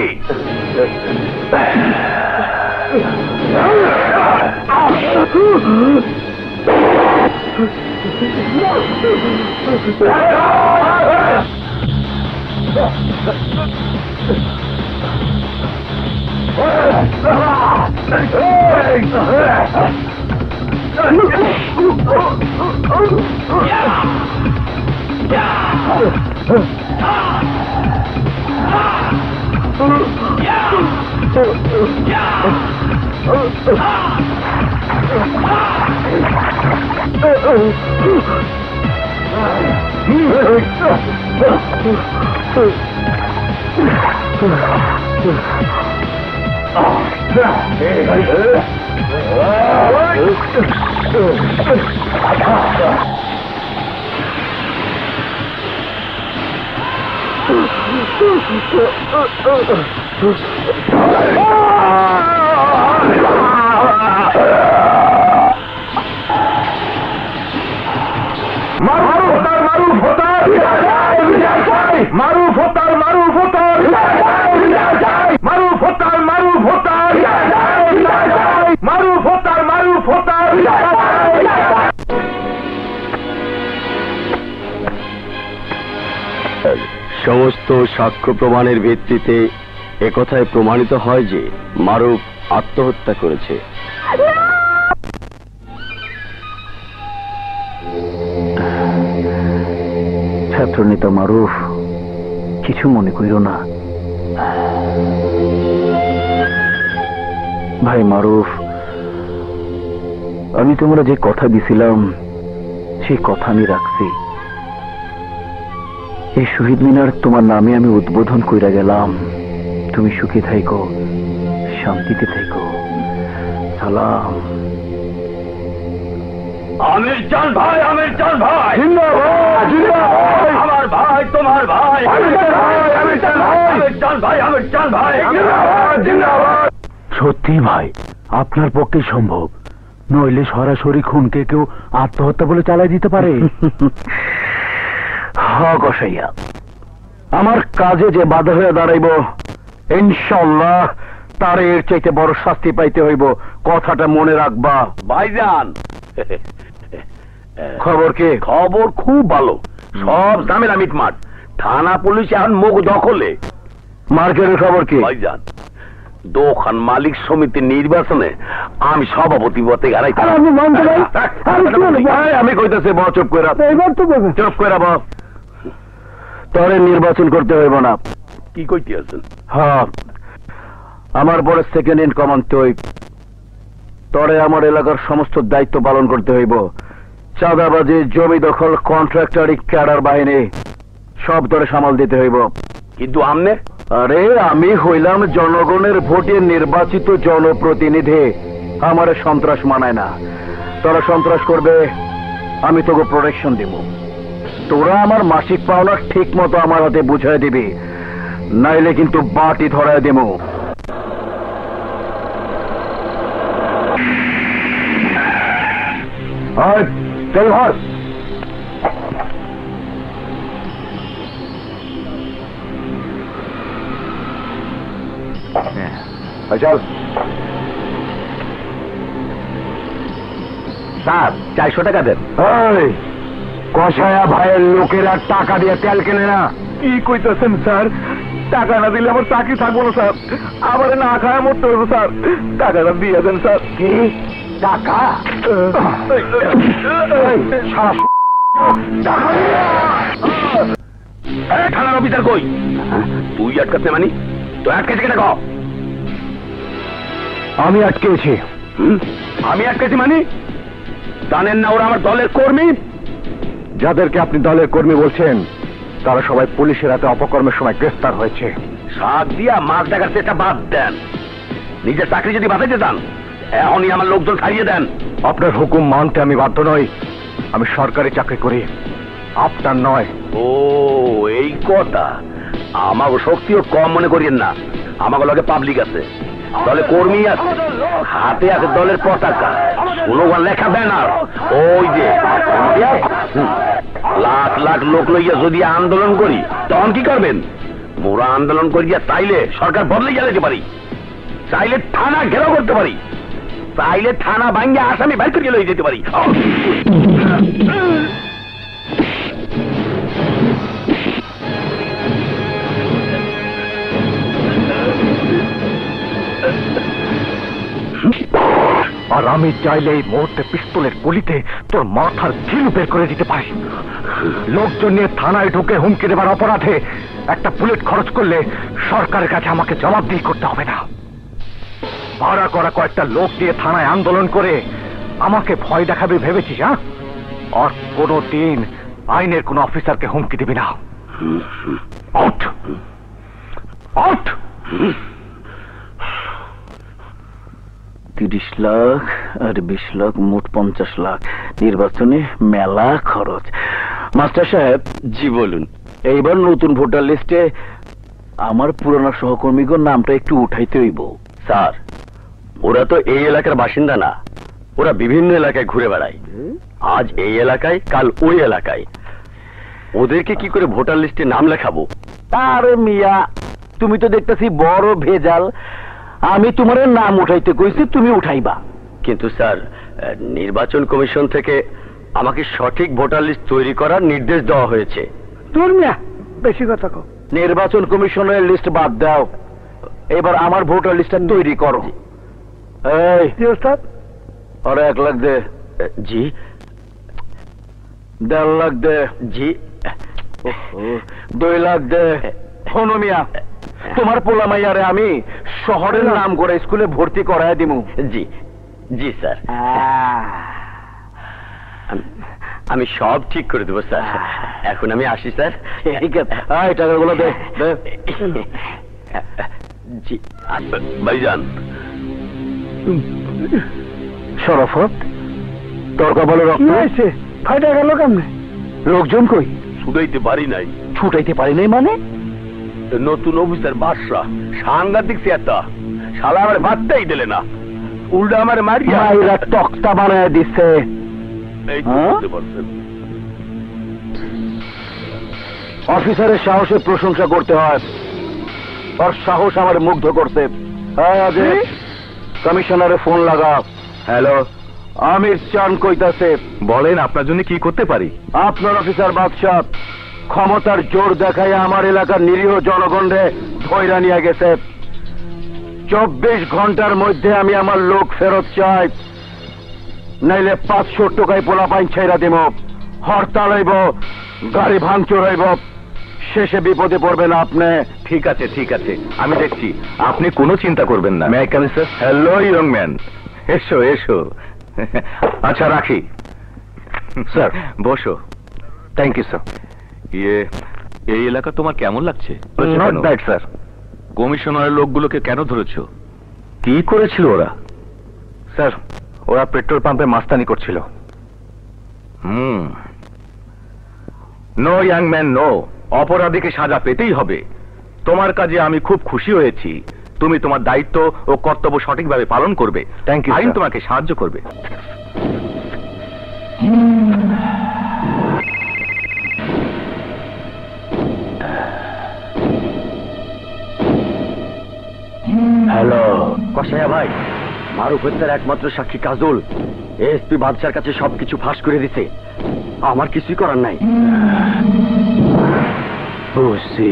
মারুফ হত্যার মারুফ হত্যার মারুফ হত্যার মারুফ হত্যার মারুফ হত্যার মারুফ হত্যার। সমস্ত সাক্ষ্য প্রমাণের ভিত্তিতে একথায় প্রমাণিত হয় যে মারুফ আত্মহত্যা করেছে। ছাত্রনেতা মারুফ, কিছু মনে করিও না। ভাই মারুফ, আমি তোমরা যে কথা দিছিলাম সেই কথা আমি রাখছি। এই শহীদ মিনার তোমার নামে আমি উদ্বোধন কইরা গেলাম। তুমি সুখে থাইকো, শান্তিতে থাইকো। সালাম। আমির চান ভাই, আমির চান ভাই, জিন্দাবাদ জিন্দাবাদ। আমার ভাই, তোমার ভাই, আমির চান ভাই, আমির চান ভাই, আমির চান ভাই, আমির চান ভাই। জিন্দাবাদ জিন্দাবাদ। সত্যি ভাই, আপনার পক্ষে সম্ভব, নইলে সরাসরি খুনকে কেউ আত্মহত্যা বলে চালাই দিতে পারে। হ্যাঁ গোসাইয়া, আমার কাজে যে বাধা হয়ে দাঁড়াইব, ইনশাল্লাহ তার এর চাইতে বড় শাস্তি পাইতে হইব। কথাটা মনে রাখবা। ভাইজান, খবর কি? খবর খুব ভালো, সব ঝামেলা মিটমাট। থানা পুলিশ এখন মুখ দখলে। মার্কেটের খবর কি? ভাইজান, দোকান মালিক সমিতির নির্বাচনে আমি সভাপতি পদে হারাই। আমি কইতেছি ব, চুপ করে এবার তো বলবে চুপ করে ব। তরে নির্বাচন করতে হইব না। কি কইতে আছেন? হ্যাঁ, আমার পরে সেকেন্ড ইন কমান্ড তুই। তরে আমার এলাকার সমস্ত দায়িত্ব পালন করতে হইব। চাঁদাবাজি, জমি দখল, কন্ট্রাক্টরি, ক্যাডার বাহিনী সব তরে সামাল দিতে হইব। কিন্তু আমনে? আরে আমি হইলাম জনগণের ভোটে নির্বাচিত জনপ্রতিনিধি। আমার সন্ত্রাস মানায় না। তোরা সন্ত্রাস করবে, আমি তোকে প্রোটেকশন দিব। তোরা আমার মাসিক পাওনা ঠিক মতো আমার হাতে বুঝাই দিবি, নাইলে কিন্তু বাটি ধরায় দেব। চল ঘর। চল স্যার, 400 টাকা দেন। কষায়া ভাইয়ের লোকেরা টাকা দিয়ে তেল কেনে না। কি কইতেছেন স্যার? টাকা না দিলে আমার চাকরি থাকবো না স্যার, আবার না খায় মরতে হবে স্যার। টাকাটা দিয়ে দেন স্যার। কি টাকা? থানার অফিসার কই? তুই আটকাতে মানি? তো আটকেছে কেন? আমি আটকেছি। আমি আটকেছি মানি? জানেন না ওরা আমার দলের কর্মী? যাদেরকে আপনি দলের কর্মী বলছেন তারা সবাই পুলিশের হাতে অপকর্মের সময় গ্রেফতার হয়েছে। সাত দিয়া মাছ দেখার চেষ্টা বাদ দেন। নিজের চাকরি যদি বাঁচাইতে চান এখনই আমার লোকজন ছাড়িয়ে দেন। আপনার হুকুম মানতে আমি বাধ্য নই। আমি সরকারি চাকরি করি, আপনার নয়। ও এই কথা। আমাকে শক্তিও কম মনে করিয়েন না। আমাকে লগে পাবলিক আছে, দলে কর্মী আছে, হাতে আছে দলের পতাকা, স্লোগান লেখা ব্যানার। ওই যে লাখ লাখ লোক লইয়া যদি আন্দোলন করি তখন কি করবেন? মোরা আন্দোলন করিয়া চাইলে সরকার বদলে যেতে পারি, চাইলে থানা ঘেরাও করতে পারি, চাইলে থানা ভাঙ্গিয়া আসামি বাইর করিয়া লইয়া যেতে পারি। আর আমি চাইলে এই মুহূর্তে পিস্তলের গুলিতে তোর মাথার ঝিলু বের করে দিতে পারি। লোকজন নিয়ে থানায় ঢুকে হুমকি দেবার অপরাধে একটা বুলেট খরচ করলে সরকারের কাছে আমাকে জবাবদিহি করতে হবে না। ভাড়া করা কয়েকটা লোক দিয়ে থানায় আন্দোলন করে আমাকে ভয় দেখাবে ভেবেছিস? হ্যাঁ, আর কোনো দিন আইনের কোনো অফিসারকে হুমকি দিবি না। Out out. 30 লাখ আর 20 লাখ, মোট 50 লাখ। নির্বাচনে মেলা খরচ। মাস্টার সাহেব। জি বলুন। এইবার নতুন ভোটার লিস্টে আমার পুরনো সহকর্মীগণ নামটা একটু উঠাইতে হইব। স্যার, ওরা তো এই এলাকার বাসিন্দা না, ওরা বিভিন্ন এলাকায় ঘুরে বেড়ায়। আজ এই এলাকায়, কাল ওই এলাকায়। ওদেরকে কি করে ভোটার লিস্টে নাম লেখাবো? আরে মিয়া, তুমি তো দেখতেছি বড় ভেজাল। আমি তোমার নাম উঠাইতে কইছি, তুমি উঠাইবা। কিন্তু স্যার, নির্বাচন কমিশন থেকে আমাকে সঠিক ভোটার লিস্ট তৈরি করার নির্দেশ দেওয়া হয়েছে। তোর মিয়া বেশি কথা কও। নির্বাচন কমিশনের লিস্ট বাদ দাও, এবার আমার ভোটার লিস্টটা তৈরি করো। এই জি ওস্তাদ। আর 1 লাখ দে। জি। 1.5 লাখ দে। জি। 2 লাখ দে। শোনো মিয়া, তোমার পোলা মাইয়ারে আমি শহরের নাম করে স্কুলে ভর্তি করায় দিমু। জি জি স্যার, আমি সব ঠিক করে দেবো স্যার। এখন আমি আসি স্যার। ঠিক আছে, এই টাকাগুলো দে। জি ভাইজান। শরফত, তোর কপালে কি রক্ত। হয়েছে? ফাইটা গেল কেমনে? লোকজন কই? শুধাইতে পারি নাই। ছুটাইতে পারি নাই মানে? নতুন অফিসার বাদশা সাংঘাতিক চেতা, শালা আমার বাদটাই দিলে না, উল্টা আমার মারিয়া মাইরা তক্তা বানায় দিচ্ছে। এই তো বুঝতে পারছেন। অফিসারের সাহসের প্রশংসা করতে হয়, ওর সাহস আমার মুগ্ধ করতে। কমিশনারে ফোন লাগা। হ্যালো, আমির চান কইতাছে। বলেন আপনার জন্য কি করতে পারি? আপনার অফিসার বাদশাহ ক্ষমতার জোর দেখায় আমার এলাকার নিরীহ জনগণরে ধইরা নিয়ে গেছে। 24 ঘন্টার মধ্যে আমি আমার লোক ফেরত চাই, নাইলে 500 টাকায় পোলা পাইন ছেড়া দিব। হরতাল হইব, গাড়ি ভাঙচুর হইব, শেষে বিপদে পড়বেন আপনি। ঠিক আছে ঠিক আছে, আমি দেখছি, আপনি কোনো চিন্তা করবেন না। May I come in sir? Hello young man, এসো এসো। আচ্ছা রাখি স্যার, বসো। Thank you sir. এই এলাকা তোমার কেমন লাগছে? Not bad sir. কমিশনারের লোকগুলোকে কেন ধরেছো? কি করেছিল ওরা? স্যার, ওরা পেট্রোল পাম্পে মাস্তানি করছিল। নো ইয়াং ম্যান নো, অপরাধীকে সাজা পেতেই হবে। তোমার কাজে আমি খুব খুশি হয়েছি। তুমি তোমার দায়িত্ব ও কর্তব্য সঠিকভাবে পালন করবে। Thank you, আইন sir. তোমাকে সাহায্য করবে। হ্যালো কসাইয়া ভাই, মারুফ হত্যার একমাত্র সাক্ষী কাজল এসপি বাদশার কাছে সবকিছু ফাঁস করে দিছে। আমার কিছুই করার নাই। বুঝছি,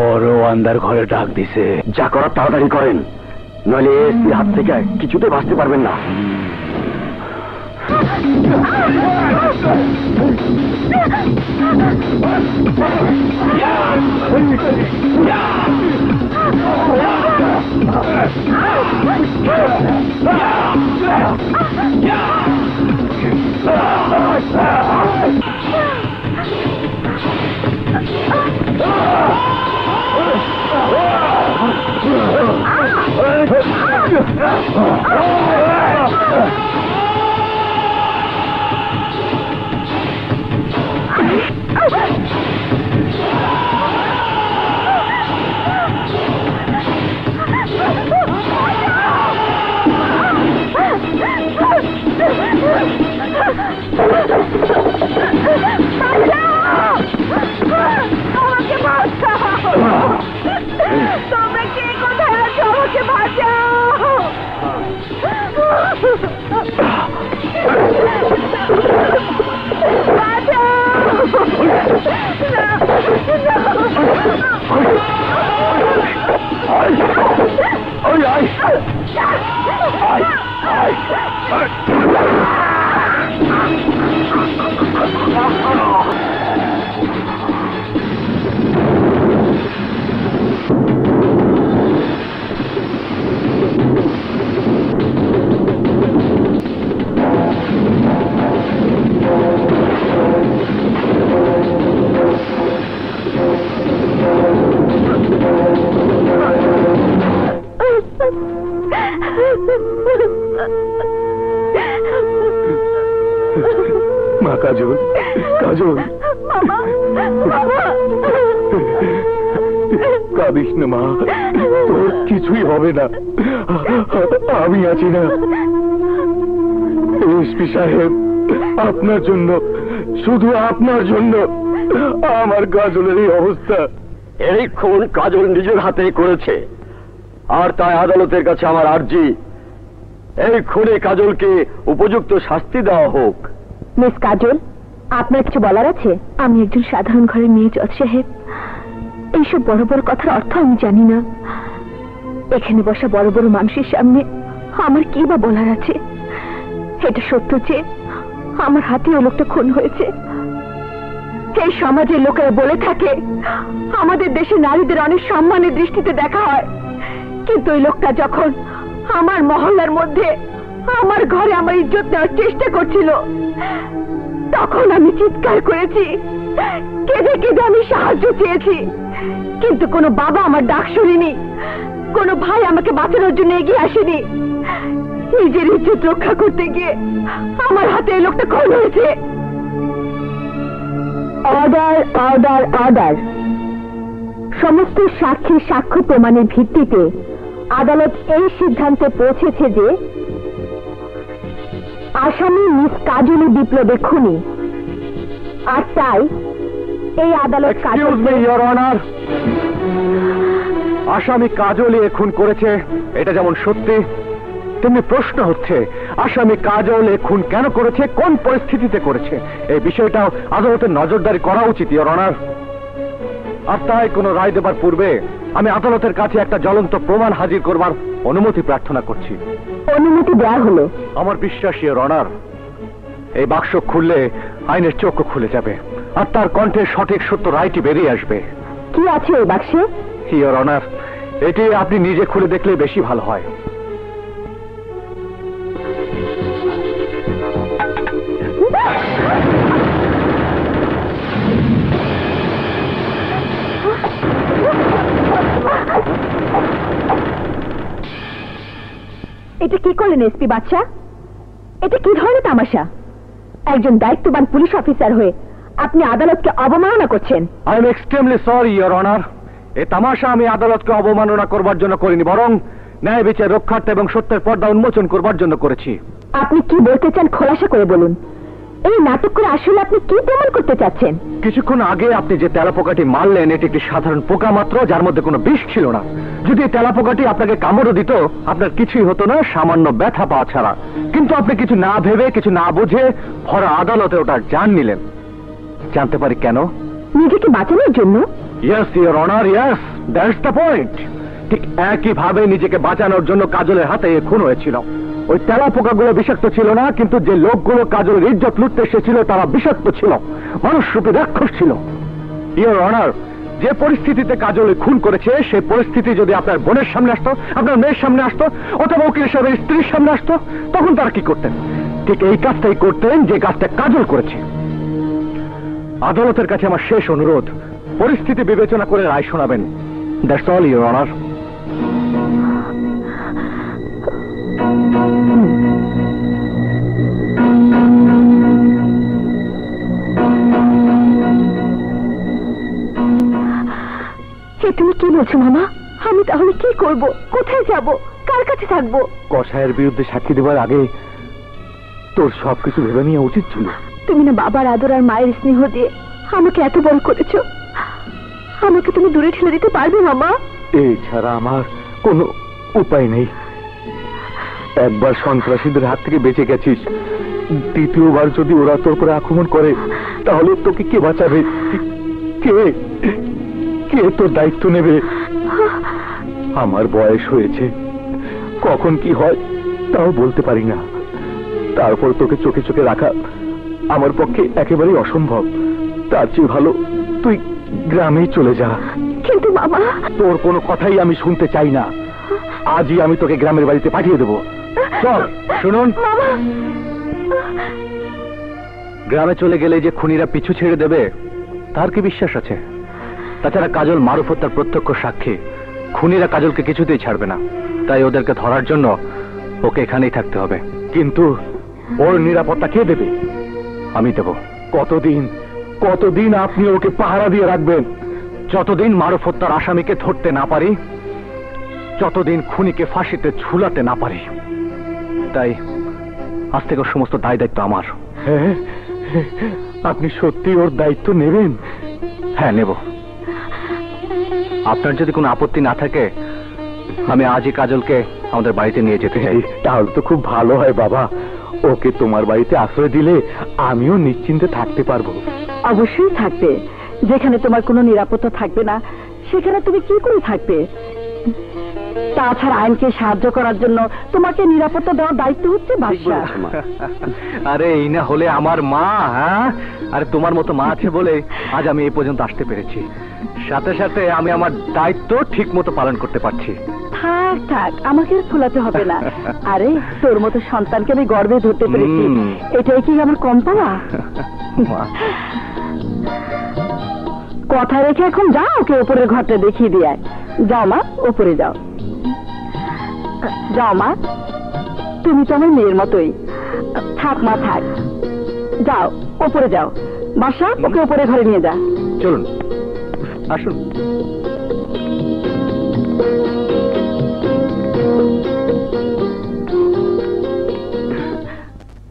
ওরও আন্দার ঘরে ডাক দিছে। যা করার তাড়াতাড়ি করেন, নইলে এসপির হাত থেকে কিছুতেই বাঁচতে পারবেন না। আমাকে বাঁচাও! তোমরা কে কোথায় আছো? আমাকে বাঁচাও! মা কাজল, কাজল, কাঁদিস না মা, তোর কিছুই হবে না, আমি আছি না। এসপি সাহেব আপনার জন্য শুধু আপনার জন্য আমার কাজলের এই অবস্থা। এই খুন কাজল নিজের হাতে করেছে, আর তাই আদালতের কাছে আমার আর্জি, এই খুনে কাজলকে উপযুক্ত শাস্তি দেওয়া হোক। মিস কাজল, আপনার কিছু বলার আছে? আমি একজন সাধারণ ঘরের মেয়ে জজ সাহেব, এইসব বড় বড় কথার অর্থ আমি জানি না। এখানে বসা বড় বড় মানুষের সামনে আমার কি বা বলার আছে? এটা সত্য যে আমার হাতে ওই লোকটা খুন হয়েছে। এই সমাজের লোকেরা বলে থাকে আমাদের দেশে নারীদের অনেক সম্মানের দৃষ্টিতে দেখা হয়, কিন্তু ওই লোকটা যখন আমার মহল্লার মধ্যে আমার ঘরে আমার ইজ্জত নেওয়ার চেষ্টা করছিল, তখন আমি চিৎকার করেছি, কেঁদে কেঁদে আমি সাহায্য চেয়েছি, কিন্তু কোনো বাবা আমার ডাক শুনিনি, কোনো ভাই আমাকে বাঁচানোর জন্য এগিয়ে আসেনি। নিজের ইজ্জত রক্ষা করতে গিয়ে আমার হাতে এই লোকটা খুন হয়েছে। Order, order, order. সমস্ত সাক্ষীর সাক্ষ্য প্রমাণের ভিত্তিতে আদালত এই সিদ্ধান্তে পৌঁছেছে যে আসামি মিস কাজলি বিপ্লবের খুনি, আর তাই এই আদালত ইওর অনার, আসামি কাজলি খুন করেছে এটা যেমন সত্যি, তেমনি প্রশ্ন হচ্ছে আসামি কাজল খুন কেন করেছে, কোন পরিস্থিতিতে করেছে, এই বিষয়টাও আদালতের নজরদারি করা উচিত ইওর অনার। আর তাই কোনো রায় দেবার পূর্বে আমি আদালতের কাছে একটা জ্বলন্ত প্রমাণ হাজির করবার অনুমতি প্রার্থনা করছি। অনুমতি দেওয়া হলো। আমার বিশ্বাস ইওর অনার, এই বাক্স খুললে আইনের চক্ষু খুলে যাবে, আর তার কণ্ঠে সঠিক সত্য রায়টি বেরিয়ে আসবে। কি আছে এই বাক্সে? ইওর অনার, এটি আপনি নিজে খুলে দেখলে বেশি ভালো হয়। এটা কি করলেন এসপি বাচ্চা? এটা কি ধরনের তামাশা? একজন দায়িত্ববান পুলিশ অফিসার হয়ে আপনি আদালতকে অবমাননা করছেন। I am extremely sorry your honour, এই তামাশা আমি আদালতকে অবমাননা করবার জন্য করিনি, বরং ন্যায় বিচার রক্ষার্থে এবং সত্যের পর্দা উন্মোচন করবার জন্য করেছি। আপনি কি বলতে চান খোলাসা করে বলুন। এই নাটক করে আসলে আপনি কি প্রমাণ করতে চাচ্ছেন? কিছুক্ষণ আগে আপনি যে তেলাপোকাটি মারলেন এটি একটি সাধারণ পোকা মাত্র, যার মধ্যে কোনো বিষ ছিল না। যদি এই তেলাপোকাটি আপনাকে কামড়ও দিত আপনার কিছুই হতো না, সামান্য ব্যথা পাওয়া ছাড়া। কিন্তু আপনি কিছু না ভেবে, কিছু না বুঝে ভরা আদালতে ওটার জান নিলেন। জানতে পারি কেন? নিজেকে বাঁচানোর জন্য? Yes your honour, yes, that's the point. ঠিক একই ভাবে নিজেকে বাঁচানোর জন্য কাজলের হাতে খুন হয়েছিল। ওই তেলাপোকাগুলো বিষাক্ত ছিল না, কিন্তু যে লোকগুলো কাজলের ইজ্জত লুটতে এসেছিল তারা বিষাক্ত ছিল, মানুষরূপী রাক্ষস ছিল। ইওর অনার, যে পরিস্থিতিতে কাজলে খুন করেছে সেই পরিস্থিতি যদি আপনার বোনের সামনে আসতো, আপনার মেয়ের সামনে আসতো, অথবা উকিল সাহেবের স্ত্রীর সামনে আসতো, তখন তারা কি করতেন? ঠিক এই কাজটাই করতেন যে কাজটা কাজল করেছে। আদালতের কাছে আমার শেষ অনুরোধ, পরিস্থিতি বিবেচনা করে রায় শোনাবেন। That's all your honour. তুমি কি বলছো মামা? আমি তাহলে কি করব? কোথায় যাব? কার কাছে থাকবো? কসাইয়ের বিরুদ্ধে সাক্ষী দেবার আগে তোর সবকিছু ভেবে নেওয়া উচিত ছিল। তুমি না বাবার আদর আর মায়ের স্নেহ দিয়ে আমাকে এত বড় করেছো, আমাকে তুমি দূরে ঠেলে দিতে পারবে মামা? এছাড়া আমার কোনো উপায় নেই। একবার সন্ত্রাসীদের হাত থেকে বেঁচে গেছিস, দ্বিতীয়বার যদি ওরা তোর উপরে আক্রমণ করে তাহলে তোকে কে বাঁচাবে? কে কে তোর দায়িত্ব নেবে? আমার বয়স হয়েছে, কখন কি হয় তাও বলতে পারি না। তারপর তোকে চোখে চোখে রাখা আমার পক্ষে একেবারেই অসম্ভব। তার চেয়ে ভালো তুই গ্রামেই চলে যা। কিন্তু বাবা, তোর কোনো কথাই আমি শুনতে চাই না। আজই আমি তোকে গ্রামের বাড়িতে পাঠিয়ে দেবো। চল। শুনুন, গ্রামে চলে গেলে যে খুনিরা পিছু ছেড়ে দেবে তার কি বিশ্বাস আছে? তাছাড়া কাজল মারুফ হত্যার প্রত্যক্ষ সাক্ষী, খুনিরা কাজলকে কিছুতেই ছাড়বে না। তাই ওদেরকে ধরার জন্য ওকে এখানেই থাকতে হবে। কিন্তু ওর নিরাপত্তা কে দেবে? আমি দেব। কতদিন কতদিন আপনি ওকে পাহারা দিয়ে রাখবেন? যতদিন মারুফ হত্যার আসামিকে ধরতে না পারি, যতদিন খুনিকে ফাঁসিতে ঝুলাতে না পারি। তাই আজ থেকে সমস্ত দায় দায়িত্ব আমার। আপনি সত্যি ওর দায়িত্ব নেবেন? হ্যাঁ, নেব। আপনার যদি কোনো আপত্তি না থাকে আমি আজই কাজলকে আমাদের বাড়িতে নিয়ে যেতে চাই। তাহলে তো খুব ভালো হয় বাবা, ওকে তোমার বাড়িতে আশ্রয় দিলে আমিও নিশ্চিন্তে থাকতে পারবো। অবশ্যই থাকবে। যেখানে তোমার কোনো নিরাপত্তা থাকবে না সেখানে তুমি কি করে থাকবে? তাছাড়া আইনকে সাহায্য করার জন্য তোমাকে নিরাপত্তা দেওয়ার দায়িত্ব হচ্ছে বাদশা। আরে এই না হলে আমার মা, হ্যাঁ? আরে তোমার মতো মা আছে বলে আজ আমি এই পর্যন্ত আসতে পেরেছি। সাথে সাথে আমি আমার দায়িত্ব ঠিক মতো পালন করতে পারছি। থাক থাক, আমাকে আর ফোলাতে হবে না। আরে তোর মতো সন্তানকে আমি গর্বে ধরতে পেরেছি, এটাই কি আমার কম পাওয়া? কথা রেখে এখন যাও, ওকে উপরের ঘরটা দেখিয়ে দিয়ে আয়। যাও মা, উপরে যাও। যাও মা, তুমি তো আমার মেয়ের মতোই। থাক মা থাক, যাও উপরে যাও। বাসা, ওকে উপরে ঘরে নিয়ে যা। চলুন, আসুন।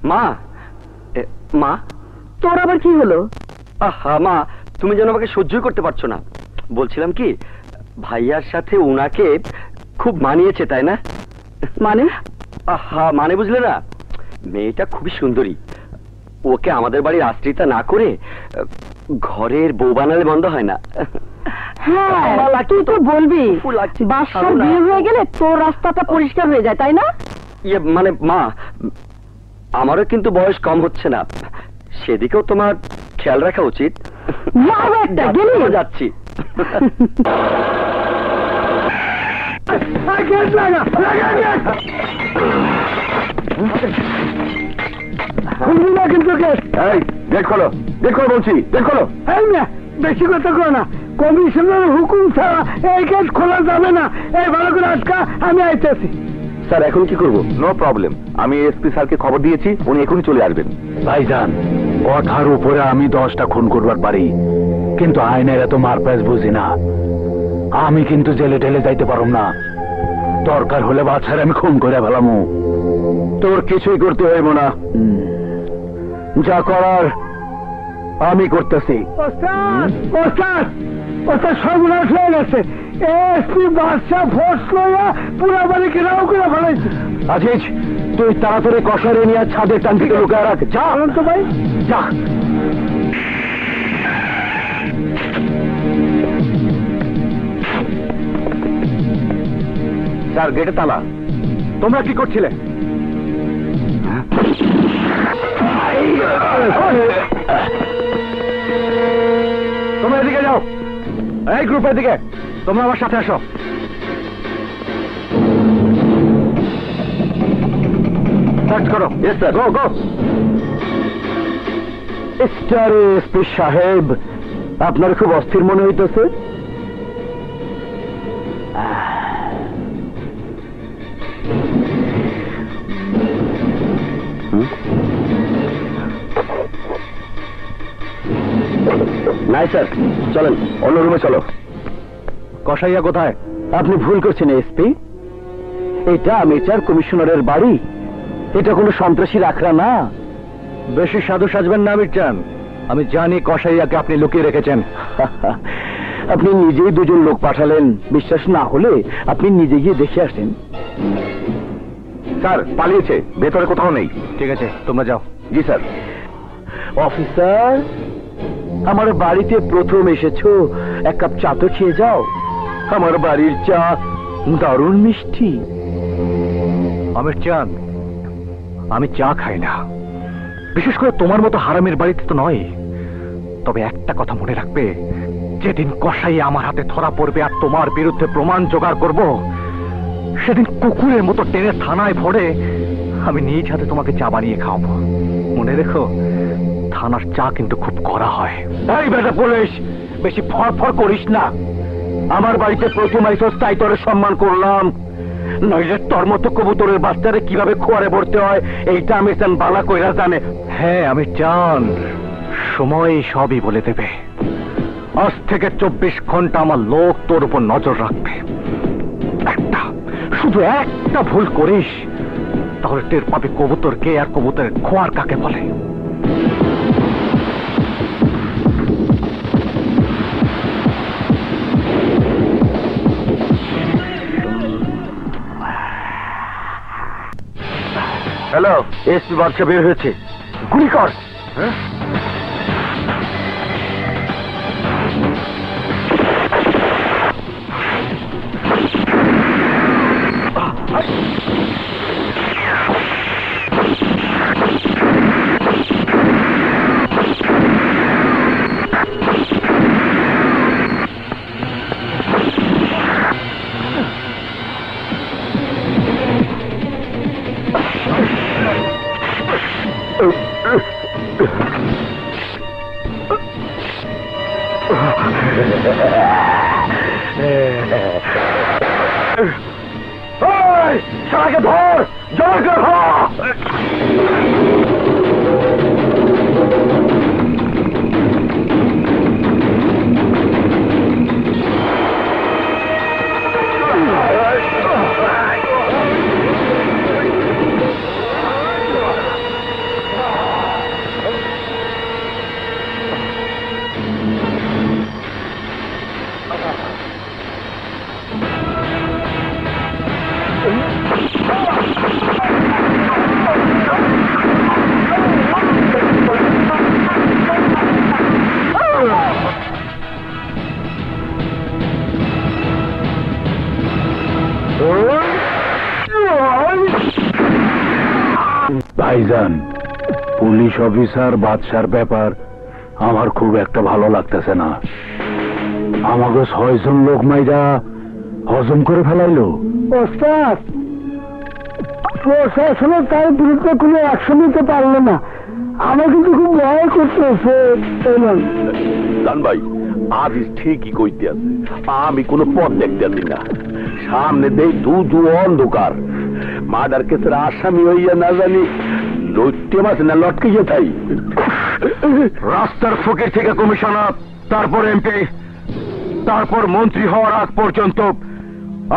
মা, মা, তোর আবার কি হলো? আহা মা, তুমি যেন আমাকে সহ্যই করতে পারছো না। বলছিলাম কি, ভাইয়ার সাথে উনাকে খুব মানিয়েছে, তাই না? মানে? আহা, মানে বুঝলে না, মেয়েটা খুবই সুন্দরী। ওকে আমাদের বাড়ির আশ্রিতা না করে ঘরের বউ বানালে মন্দ হয় না। হ্যাঁ, তুই তো বলবি বাসার বিয়ে হয়ে গেলে তোর রাস্তাটা পরিষ্কার হয়ে যায়, তাই না? ইয়ে মানে মা, আমারও কিন্তু বয়স কম হচ্ছে না, সেদিকেও তোমার খেয়াল রাখা উচিত। যাচ্ছি। কিন্তু গেট খোলো, গেট খোলো বলছি, গেট খোলো। বেশি কথা করো না, কমিশনের হুকুম ছাড়া এই গেট খোলা যাবে না। এই ভালো করে আটকা, আমি আইতেছি। স্যার এখন কি করবো? নো প্রবলেম, আমি এসপি স্যারকে খবর দিয়েছি, উনি এখনই চলে আসবেন। ভাইজান, কথার উপরে আমি 10টা খুন করবার পারি, কিন্তু আইনের এত মারপ্যাচ বুঝি না। আমি কিন্তু জেলে টেলে যাইতে পারব না। দরকার হলে বাছার আমি খুন করে ফেলামু। তোর কিছুই করতে হইব না, যা করার আমি করতেছি। ওস্তাদ, ওস্তাদ, ওস্তাদ সর্বনাশ হয়ে গেছে। এসপি বাদশা ফোর্স লইয়া পুরা বাড়ি ঘেরাও করে ফেলাইছে। আজিজ, তুই তাড়াতাড়ি কষারে নিয়ে ছাদের টান থেকে লুকায় রাখ। যা অনন্ত ভাই, যা। স্যার গেটে তালা। তোমরা কি করছিলে? তোমরা এদিকে যাও, এই গ্রুপের দিকে। তোমরা আমার সাথে আসো। সার্চ করো। ইয়েস স্যার, গো গো। মিস্টার এসপি সাহেব, আপনার খুব অস্থির মনে হইতেছে। নাই স্যার, চলেন অন্য রুমে চলো। কসাইয়া কোথায়? আপনি ভুল করছেন এসপি, এটা আমিরচার কমিশনারের বাড়ি, এটা কোনো সন্ত্রাসীর আখড়া না। বেশি সাধু সাজবেন না আমির চান, আমি জানি কসাইয়াকে আপনি লুকিয়ে রেখেছেন। আপনি নিজেই 2জন লোক পাঠালেন, বিশ্বাস না হলে আপনি নিজে গিয়ে দেখে আসেন। স্যার পালিয়েছে, ভেতরে কোথাও নেই। ঠিক আছে, তোমরা যাও। জি স্যার। অফিসার, আমার বাড়িতে প্রথম এসেছো, 1 কাপ চা তো খেয়ে যাও। আমার বাড়ির চা দারুণ মিষ্টি। আমির চান, আমি চা খাই না, বিশেষ করে তোমার মতো হারামের বাড়িতে তো নয়। তবে একটা কথা মনে রাখবে, যেদিন কসাই আমার হাতে ধরা পড়বে আর তোমার বিরুদ্ধে প্রমাণ জোগাড় করব, সেদিন কুকুরের মতো টেনে থানায় ভরে আমি নিজ হাতে তোমাকে চা বানিয়ে খাওয়াবো। মনে রেখো, থানার চা কিন্তু খুব কড়া হয়। এই বেটা পুলিশ, বেশি ফরফর করিস না। আমার বাড়িতে প্রথম আইসস, তাই তোর সম্মান করলাম, নইলে তোর মতো কবুতরের বাচ্চারে কিভাবে খোয়ারে ভরতে হয় এইটা আমি চান বালা কইরা জানে। হ্যাঁ আমি চান, সময় সবই বলে দেবে। আজ থেকে 24 ঘন্টা আমার লোক তোর উপর নজর রাখবে। শুধু একটা ভুল করিস, তাহলে টের পাবে কবুতর কে আর কবুতরের খোয়ার কাকে বলে। হ্যালো, এসপি বাদশা বের হয়েছে, গুলি কর। হ্যাঁ, শালাকে ধর, জোর করে ধর। ভাইজান, পুলিশ অফিসার বাদশার ব্যাপার আমার খুব একটা ভালো লাগতেছে না। আমাকে 6 জন লোক মাইরা হজম করে ফেলাইলো। ওস্তাদ, প্রশাসনের তার বিরুদ্ধে কোনো অ্যাকশন নিতে পারলো না। আমার কিন্তু খুব ভয় করতেছে। জান ভাই, আজিজ ঠিকই কইতে আছে, আমি কোনো পথ দেখতেছি না। সামনে দেই দু অন্ধকার। মার্ডার কেসের আসামি হইয়া না জানি দৈত্য মাছ না লটকে থাই। রাস্তার ফকির থেকে কমিশনার, তারপর এমপি, তারপর মন্ত্রী হওয়ার আগ পর্যন্ত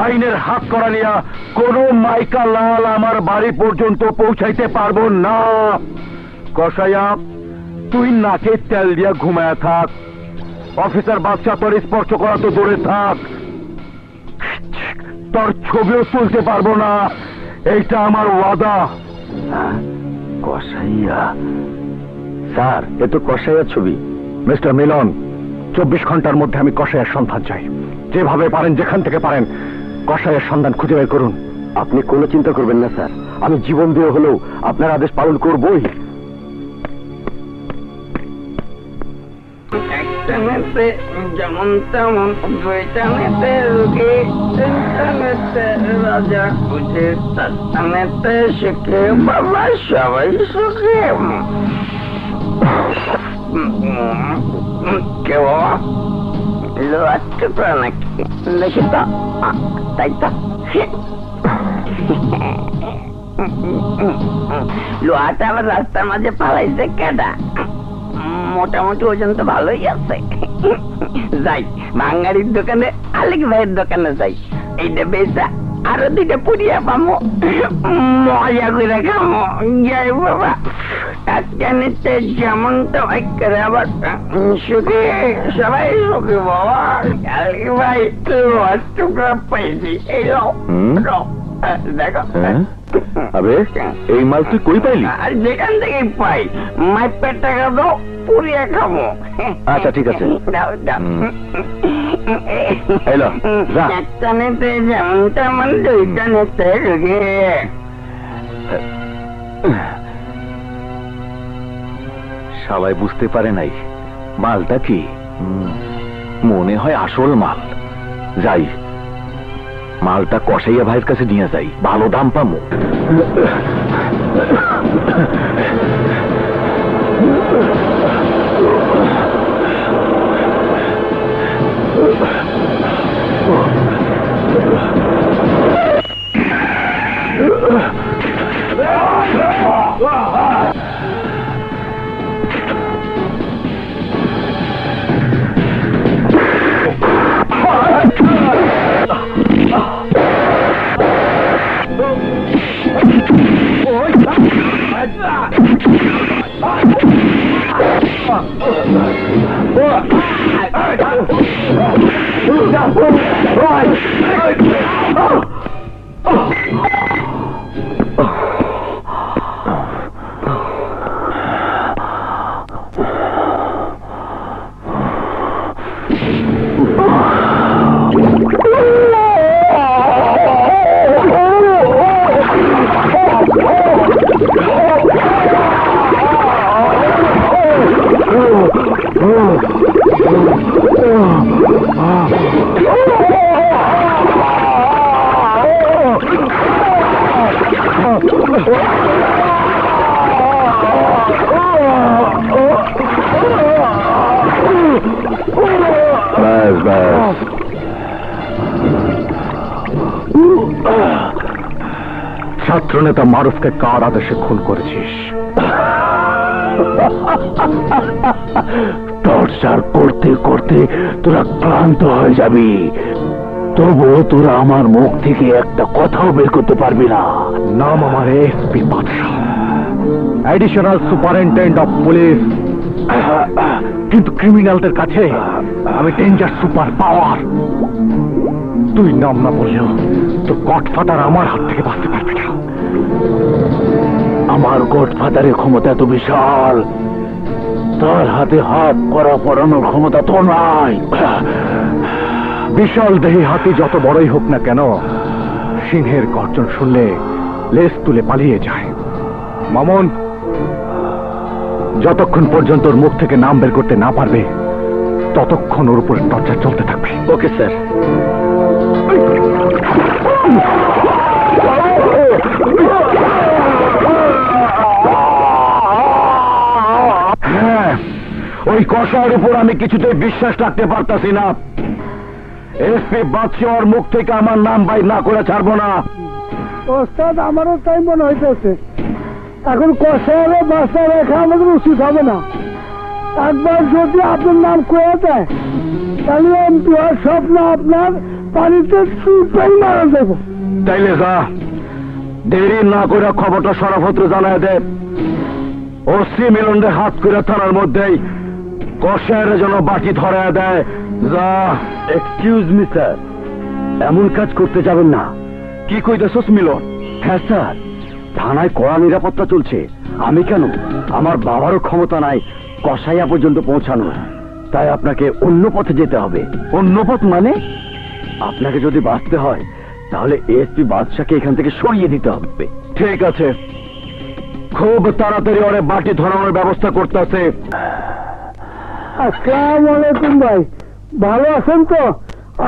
আইনের হাত করা নিয়া কোন মাইকা লাল আমার বাড়ি পর্যন্ত পৌঁছাইতে পারবো না। কসাইয়া, তুই নাকে তেল দিয়া ঘুমায়া থাক। অফিসার বাদশা তোর স্পর্শ করা তো দূরে থাক, তোর ছবিও তুলতে পারবো না। এইটা আমার ওয়াদা। কসাইয়া স্যার, এ তো কসাইয়ার ছবি। মিস্টার মিলন, 24 ঘন্টার মধ্যে আমি কসাইয়ের সন্ধান চাই। যেভাবে পারেন, যেখান থেকে পারেন, কসাইয়ের সন্ধান খুঁজে বের করুন। আপনি কোনো চিন্তা করবেন না স্যার, আমি জীবন দিয়ে হলেও আপনার আদেশ পালন করবই। একটানেতে যেমন তেমন, দুইটানেতে রুগী, তিনটানেতে রাজা খুঁজে, চারটানেতে সুখে, বাবা সবাই সুখে। কে বাবা? লোহার টুকরা নাকি? দেখি তো, তাই তো। লোহাটা আবার রাস্তার মাঝে পালাইছে কেডা? মোটামুটি ওজন তো ভালোই আছে। যাই ভাঙ্গারির দোকানে, আলিক ভাইয়ের দোকানে যাই, এইটা বেচা আরো 2টা পুড়িয়া পামো, মজা করে খামো। যাই বাবা, একটানিতে যেমন তো করে আবার সুখে, সবাই সুখে বাবা। আলিক ভাই টুকরা পাইছি, এই দেখো। আবে, এই মাল তুই কই পাইলি? আর যেখান থেকে পাই, মাইপের টাকা দাও, পুড়িয়া খাবো। আচ্ছা, ঠিক আছে। দাও দাও। এলো, যা। একটা নেতে যেমন তেমন, দুইটা নেতে রুগী। সবাই বুঝতে পারে নাই মালটা কি। মনে হয় আসল মাল। যাই, মালটা কসাইয়া ভাইয়ের কাছে নিয়ে যাই, ভালো দাম পামো। ছাত্রনেতা মারুফকে কার আদেশে খুন করেছিস? টর্চার করতে করতে তোরা ক্লান্ত হয়ে যাবি, তবুও তোরা আমার মুখ থেকে একটা কথাও বের করতে পারবি না। নাম আমার এসপি বাদশাহ, অ্যাডিশনাল সুপারিনটেন্ডেন্ট অফ পুলিশ। কিন্তু ক্রিমিনালদের কাছে আমি ডেঞ্জার সুপার পাওয়ার। তুই নাম না বললেও তোর গডফাদার আমার হাত থেকে বাঁচতে পারবে না। আমার গডফাদারের ক্ষমতা এত বিশাল, তার হাতে হাত করা পড়ানোর ক্ষমতা তো নাই। বিশাল দেহী হাতি যত বড়ই হোক না কেন, সিংহের গর্জন শুনলে লেজ তুলে পালিয়ে যায়। মামুন, যতক্ষণ পর্যন্ত ওর মুখ থেকে নাম বের করতে না পারবে ততক্ষণ ওর উপরে টর্চার চলতে থাকবে। Okay sir. হ্যাঁ, ওই কষায়ের উপর আমি কিছুতেই বিশ্বাস রাখতে পারতাছি না। এসপি বাদশাহর মুখ থেকে আমার নাম বাইর না করে ছাড়বো না। ওস্তাদ, আমারও তাই মনে হইতেছে। এখন কষায় বাচ্চা রেখা আমাদের উচিত হবে না। একবার যদি আপনার নাম কয়ে দেয়, তাহলে এমপি হওয়ার স্বপ্ন আপনার পানিতে চুপাই মারা দেব। তাইলে যা, দেরি না করে খবরটা সরাফত্র জানায় দে। ওসি মিলনের হাত করে থানার মধ্যেই কষায়ের যেন বাটি ধরায় দেয়। যা। এক্সকিউজ মি স্যার, এমন কাজ করতে যাবেন না। কি কইতেছস মিলন? হ্যাঁ স্যার, থানায় কড়া নিরাপত্তা চলছে। আমি কেন, আমার বাবারও ক্ষমতা নাই কষাইয়া পর্যন্ত পৌঁছানো। তাই আপনাকে অন্য পথে যেতে হবে। অন্য পথ মানে? আপনাকে যদি বাঁচতে হয় তাহলে এসপি বাদশাকে এখান থেকে সরিয়ে দিতে হবে। ঠিক আছে, খুব তাড়াতাড়ি ওরে বাটি ধরানোর ব্যবস্থা করতেছে। আসসালামু আলাইকুম ভাই, ভালো আছেন তো?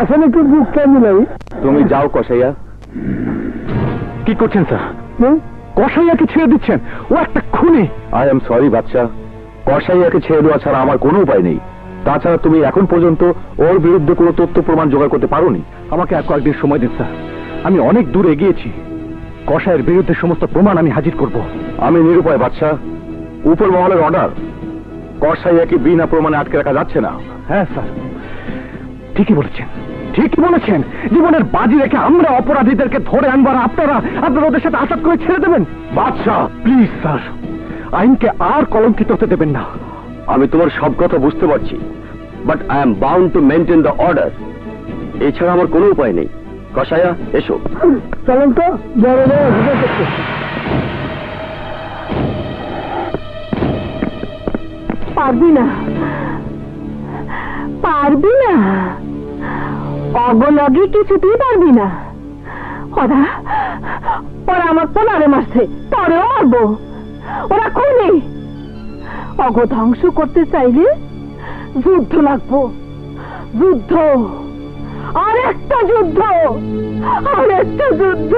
আসেন একটু বুকটা মিলাই। তুমি যাও কষাইয়া। কি করছেন স্যার? কষাইয়াকে ছেড়ে দিচ্ছেন? ও একটা খুনি। আই এম সরি বাদশা, কষাইয়াকে ছেড়ে দেওয়া ছাড়া আমার কোনো উপায় নেই। তাছাড়া তুমি এখন পর্যন্ত ওর বিরুদ্ধে কোনো তথ্য প্রমাণ জোগাড় করতে পারোনি। আমাকে আর কয়েকদিন সময় দিন স্যার, আমি অনেক দূর এগিয়েছি। কষাইয়ের বিরুদ্ধে সমস্ত প্রমাণ আমি হাজির করব। আমি নিরুপায় বাদশা, উপর মহলের অর্ডার, কষাইয়াকে বিনা প্রমাণে আটকে রাখা যাচ্ছে না। হ্যাঁ স্যার, ঠিকই বলেছেন, ঠিকই বলেছেন। জীবনের বাজি রেখে আমরা অপরাধীদেরকে ধরে আনবো আর আপনারা ওদের সাথে আঘাত করে ছেড়ে দেবেন? বাদশা প্লিজ স্যার, আইনকে আর কলঙ্কিত হতে দেবেন না। আমি তোমার সব কথা বুঝতে পারছি, but I am bound to maintain the order. এছাড়া আমার কোনো উপায় নেই। কষাইয়া এসো। চলেন তো, বড় বড় পারবি না, পারবি না, অগলগে কিছুতেই পারবি না। ওরা ওরা আমার পোলারে মারছে, তোরেও মারবো। ওরা খুনি। অগ ধ্বংস করতে চাইলে যুদ্ধ লাগবো, যুদ্ধ, আর একটা যুদ্ধ, আর একটা যুদ্ধ।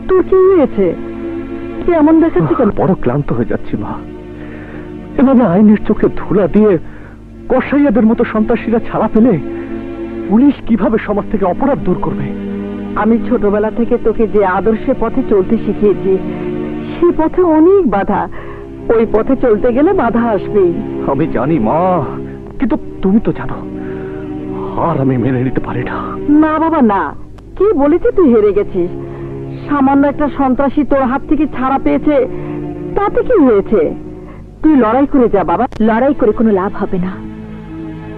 তোর কি হয়েছে? এমন দেখাচ্ছি কেন? বড় ক্লান্ত হয়ে যাচ্ছি মা। এভাবে আইনের চোখে ধুলা দিয়ে কসাইয়াদের মতো সন্ত্রাসীরা ছাড়া পেলে পুলিশ কিভাবে সমাজ থেকে অপরাধ দূর করবে? আমি ছোটবেলা থেকে তোকে যে আদর্শে পথে চলতে শিখিয়েছি, সে পথে অনেক বাধা। ওই পথে চলতে গেলে বাধা আসবেই। আমি জানি মা, কিন্তু তুমি তো জানো আর আমি মেনে নিতে পারি না। না বাবা না, কি বলেছি তুই হেরে গেছিস। সামান্য একটা সন্ত্রাসী তোর হাত থেকে ছাড়া পেয়েছে, তাতে কি হয়েছে? তুই লড়াই করে যা বাবা। লড়াই করে কোনো লাভ হবে না।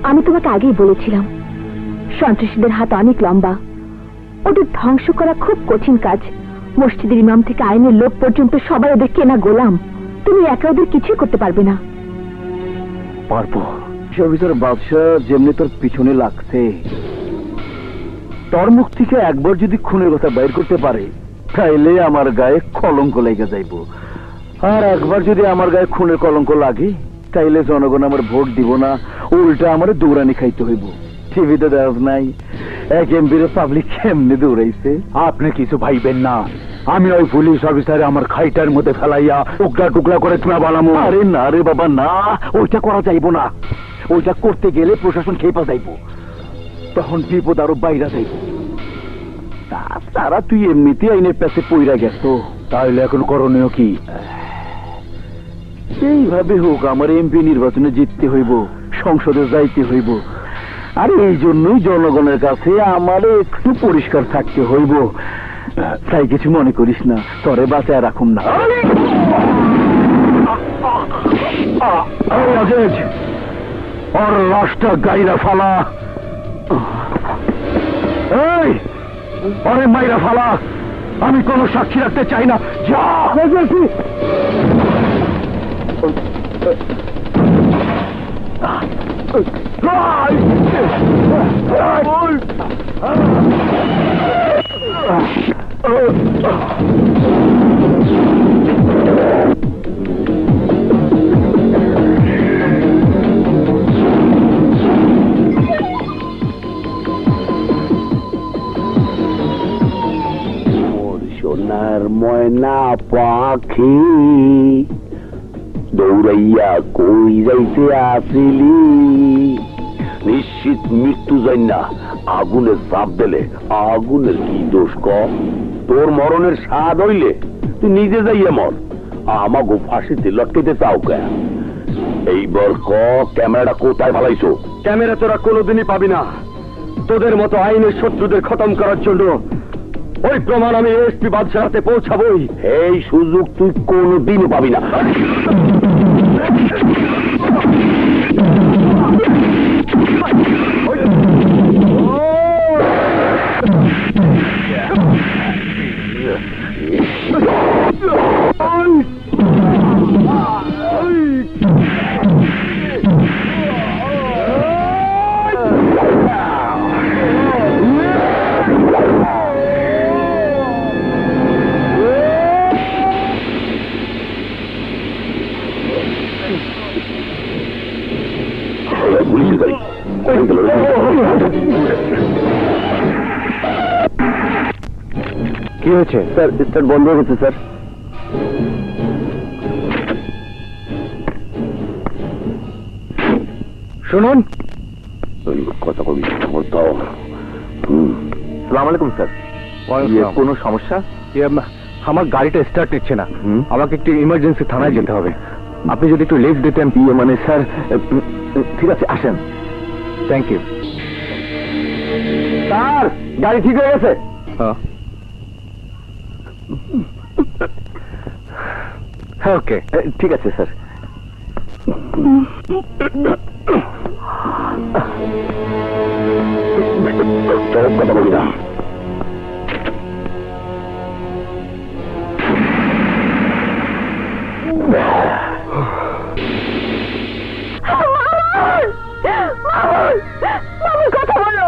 আমি তোমাকে আগেই বলেছিলাম সন্ত্রাসীদের হাত অনেক লম্বা, ওদের ধ্বংস করা খুব কঠিন কাজ। মসজিদের ইমাম থেকে আইনের লোক পর্যন্ত সবাই ওদের কেনা গোলাম। তুমি একা ওদের কিছুই করতে পারবে না। পারবো। অফিসার বাদশাহ যেমনি তোর পিছনে লাগছে, তোর মুখ থেকে একবার যদি খুনের কথা বাইর করতে পারে তাইলে আমার গায়ে কলঙ্ক লেগে যাইব। আর একবার যদি আমার গায়ে খুনের কলঙ্ক লাগে তাইলে জনগণ আমার ভোট দিব না, উল্টা আমার দৌড়ানি খাইতে হইব। টিভিতে দেখ নাই এক এমপির পাবলিক কেমনে দৌড়াইছে। আপনি কিছু ভাইবেন না, আমি ওই পুলিশ অফিসারে আমার খাইটার মধ্যে ফেলাইয়া টুকরা টুকরা করে চুনা বানামো। আরে না রে বাবা না, ওইটা করা যাইব না। ওইটা করতে গেলে প্রশাসন খেপা যাইব, তখন বিপদ আরো বাইরা যাইব। তারা তুই এমনিতে আইনের প্যাসে পইরা গেছ, তাহলে এখন করণীয় কি? এইভাবে হোক আমার এমপি নির্বাচনে জিততে হইব, সংসদে যাইতে হইব। আর এই জন্যই জনগণের কাছে আমার একটু পরিষ্কার থাকতে হইব। তাই কিছু মনে করিস না, তরে বাঁচায় রাখুম না। রাজেশ, ওর লাশটা গাইরা ফালা। এই ওরে মাইরা ফালা, আমি কোনো সাক্ষী রাখতে চাই না। যা সোনার ময়না পাখি দৌড়াইয়া কই যাইতে আসিলি, নিশ্চিত মৃত্যু যাই না আগুনে চাপ দিলে আগুনের কি দোষ ক? তোর মরণের স্বাদ হইলে তুই নিজে যাইয়া মর, আমাগো ফাঁসিতে লটকেতে চাও কে? এইবার ক ক্যামেরাটা কোথায় ভালাইছো? ক্যামেরা তোরা কোনোদিনই পাবি না। তোদের মতো আইনের শত্রুদের খতম করার জন্য ওই প্রমাণ আমি এসপি বাদশার হাতে পৌঁছাবই। এই সুযোগ তুই কোনোদিনও পাবি না। পুলিশের গাড়ি কি হয়েছে? স্যার, স্টার্ট বন্ধ হচ্ছে স্যার। শুনুন, কথা কবি সালাম আলাইকুম স্যার। কোনো সমস্যা? আমার গাড়িটা স্টার্ট নিচ্ছে না, আমাকে একটু ইমার্জেন্সি থানায় যেতে হবে। আপনি যদি একটু লিফট দিতেন। মানে স্যার, ঠিক আছে আসেন। Thank you sir. গাড়ি ঠিক হয়ে গেছে। ওকে, ঠিক আছে স্যার। কথা বলি না। কথা বলো,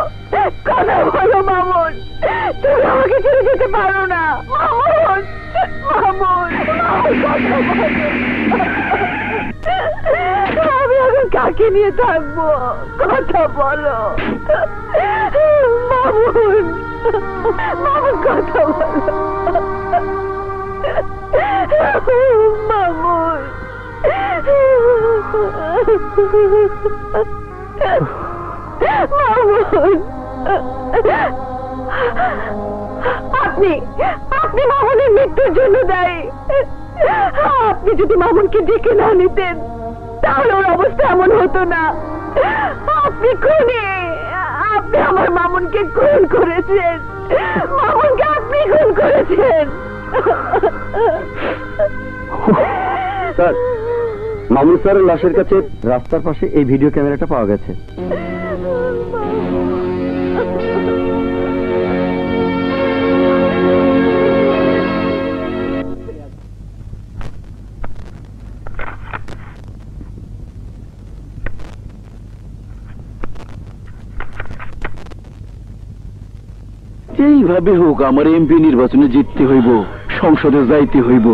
কথা বলো মামুন, তুমি আমাকে ছেড়ে যেতে পারো না। মামুন, মামুন, আমি এখন কাকে নিয়ে থাকবো? কথা বলো মামুন, মামুন কথা বলো মামুন। মামুন, আপনি আপনি মামুনের মৃত্যুর জন্য দায়ী। আপনি যদি মামুনকে ডেকে না নিতেন তাহলে ওর অবস্থা এমন হতো না। আপনি খুনি, আপনি আমার মামুনকে খুন করেছেন। মামুনকে আপনি খুন করেছেন। স্যার, মামুন স্যারের লাশের কাছে রাস্তার পাশে এই ভিডিও ক্যামেরাটা পাওয়া গেছে। এইভাবে হোক আমার এমপি নির্বাচনে জিততে হইব, সংসদে যাইতে হইব।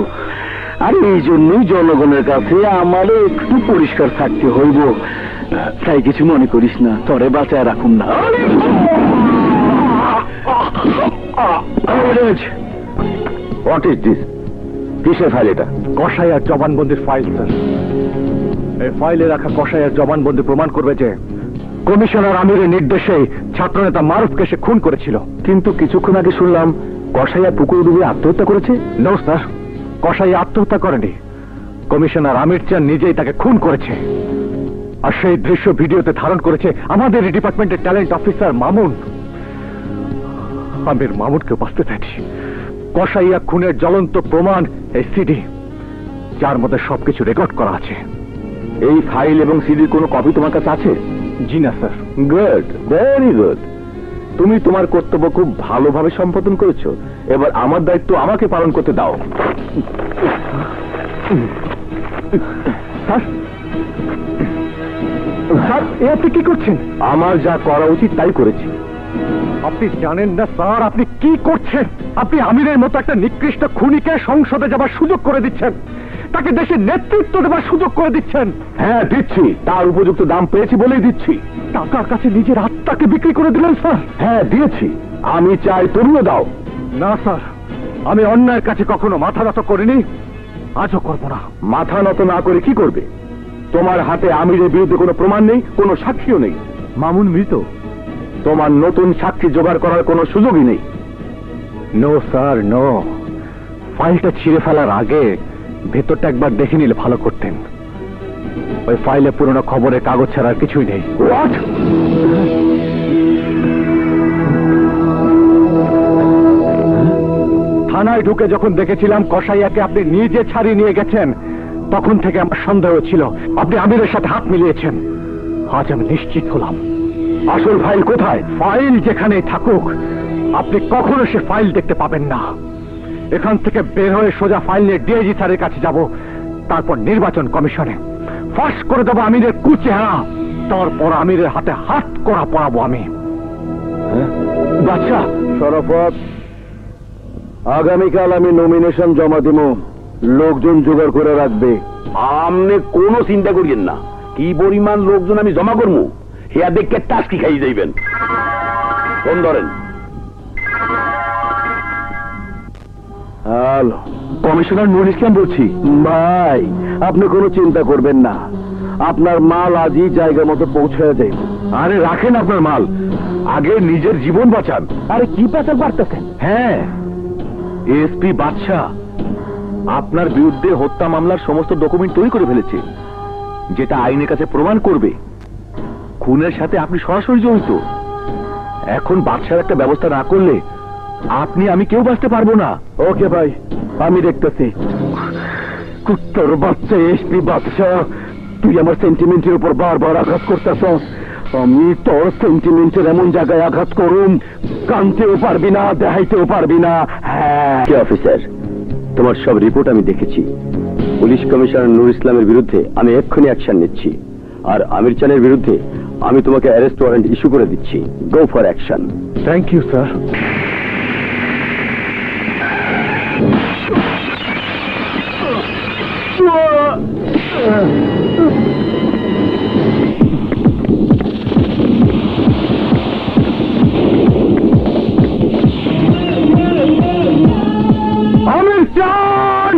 আর এই জন্যই জনগণের কাছে আমার একটু পরিষ্কার থাকতে হইব। তাই কিছু মনে করিস না, তরে বাঁচায় রাখুন না। What is this? কিসের ফাইল এটা? কসাইয়ার জবানবন্দির ফাইল স্যার। এই ফাইলে রাখা কসাইয়ার জবানবন্দি প্রমাণ করবে যে কমিশনার আমিরের নির্দেশে ছাত্রনেতা মারুফকে সে খুন করেছিল। কিন্তু কিছুক্ষণ আগে শুনলাম কসাইয়া পুকুর ডুবে আত্মহত্যা করেছে। নো স্যার, কসাইয়া আত্মহত্যা করেনি, কমিশনার আমির চান নিজেই তাকে খুন করেছে। আর সেই দৃশ্য ভিডিওতে ধারণ করেছে আমাদের ডিপার্টমেন্টের ট্যালেন্ট অফিসার মামুন। আমির মামুনকে বাঁচতে চাইছি। কসাইয়া খুনের জ্বলন্ত প্রমাণ এই সিডি, যার মধ্যে সবকিছু রেকর্ড করা আছে। এই ফাইল এবং সিডির কোনো কপি তোমার কাছে আছে? জি না স্যার। Good, very good. তুমি তোমার কর্তব্য খুব ভালোভাবে সম্পাদন করেছো। এবার আমার দায়িত্ব আমাকে পালন করতে দাও। স্যার, স্যার, এ আপনি কি করছেন? আমার যা করা উচিত তাই করেছি। আপনি জানেন না স্যার আপনি কি করছেন? আপনি আমিরের মতো একটা নিকৃষ্ট খুনিকে সংসদে যাবার সুযোগ করে দিচ্ছেন, তাকে দেশের নেতৃত্ব দেবার সুযোগ করে দিচ্ছেন। হ্যাঁ দিচ্ছি, তার উপযুক্ত দাম পেয়েছি বলেই দিচ্ছি। টাকার কাছে নিজের আত্মাকে বিক্রি করে দিলেন স্যার। হ্যাঁ দিয়েছি, আমি চাই তুমিও দাও। না স্যার, আমি অন্যায়ের কাছে কখনো মাথা নত করিনি, আজও করবো না। মাথা নত না করে কি করবে? তোমার হাতে আমিরের বিরুদ্ধে কোনো প্রমাণ নেই, কোনো সাক্ষীও নেই। মামুন মৃত। তোমার নতুন সাক্ষী জোগাড় করার কোনো সুযোগই নেই। No sir, no. ফাইলটা ছিঁড়ে ফেলার আগে ভেতরটা একবার দেখে নিলে ভালো করতেন। ওই ফাইলে পুরনো খবরের কাগজ ছাড়া আর কিছুই নেই। হোয়াট? থানায় ঢুকে যখন দেখেছিলাম কসাইয়াকে আপনি নিজে ছাড়িয়ে নিয়ে গেছেন, তখন থেকে আমার সন্দেহ ছিল আপনি আমিরের সাথে হাত মিলিয়েছেন। আজ আমি নিশ্চিত হলাম। আসল ফাইল কোথায়? ফাইল যেখানেই থাকুক, আপনি কখনো সে ফাইল দেখতে পাবেন না। এখান থেকে বের হয়ে সোজা ফাইল নিয়ে ডিআইজি স্যারের কাছে যাব, তারপর নির্বাচন কমিশনে ফাঁস করে দেবো আমিরের কুচেহারা, তারপর আমিরের হাতে হাত করা পড়াবো আমি। বাচ্চা শরাফত, আগামীকাল আমি নমিনেশন জমা দিব, লোকজন জোগাড় করে রাখবে। আপনি কোনো চিন্তা করিয়েন না, কি পরিমাণ লোকজন আমি জমা করবো হেয়া দেখে টাস্কি খাইয়ে যাইবেন। ফোন ধরেন। হ্যালো, কমিশনার নুর ইসলাম বলছি। ভাই আপনি কোনো চিন্তা করবেন না, আপনার মাল আজই জায়গা মতো পৌঁছে যাবে। আরে রাখেন আপনার মাল, আগে নিজের জীবন বাঁচান। আরে কি বাঁচার পারতেছেন? হ্যাঁ, এসপি বাদশা আপনার বিরুদ্ধে হত্যা মামলার সমস্ত ডকুমেন্ট তৈরি করে ফেলেছে, যেটা আইনের কাছে প্রমাণ করবে খুনের সাথে আপনি সরাসরি জড়িত। এখন বাদশার একটা ব্যবস্থা না করলে আপনি আমি কেউ বাঁচতে পারবো না। ওকে ভাই, আমি দেখতেছি। কুত্তার বাচ্চা এসপি বাদশা, তুই আমার সেন্টিমেন্টের উপর বারবার আঘাত করতেছ। আমি তোর সেন্টিমেন্টের এমন জায়গায় আঘাত করুম, কানতেও পারবি না, দেখাইতেও পারবি না। হ্যাঁ অফিসার, তোমার সব রিপোর্ট আমি দেখেছি। পুলিশ কমিশনার নুর ইসলামের বিরুদ্ধে আমি এক্ষুনি অ্যাকশন নিচ্ছি, আর আমির চানের বিরুদ্ধে আমি তোমাকে অ্যারেস্ট ওয়ারেন্ট ইস্যু করে দিচ্ছি। Go for action. Thank you sir. Amir Chan!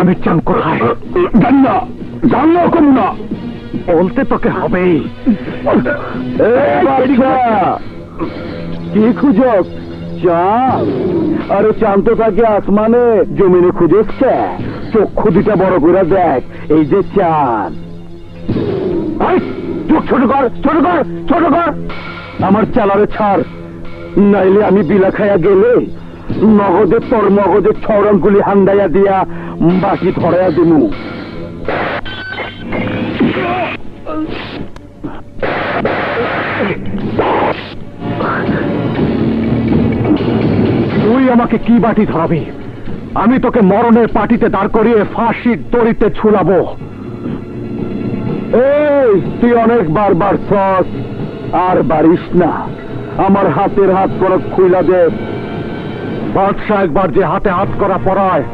Amir চান কোথায়? জানি না, জানলো কম না, বলতে তোকে হবেই। কি খুঁজো? চাঁদ? আরে চাঁদ তো থাকে আসমানে, জমিনে খুঁজেছে। চক্ষু দুটা বড় করে দেখ, এই যে চাঁদ। চোখ ছোট কর, ছোট কর, ছোট কর। আমার চালারে ছাড়, নাইলে আমি বিলা খাইয়া গেলে নগদে তোর মগজে ছড়নগুলি হান্দাইয়া দিয়া বাকি ধরাইয়া দিমু। তুই আমাকে কি বাটি ধরাবি? আমি তোকে মরণের পাটিতে দাঁড় করিয়ে ফাঁসির দড়িতে ঝুলাবো। এই তুই অনেক বার সস, আর বাড়িস না। আমার হাতের হাত করা খুইলা দে। বাদশাহ একবার যে হাতে হাত করা পড়ায়,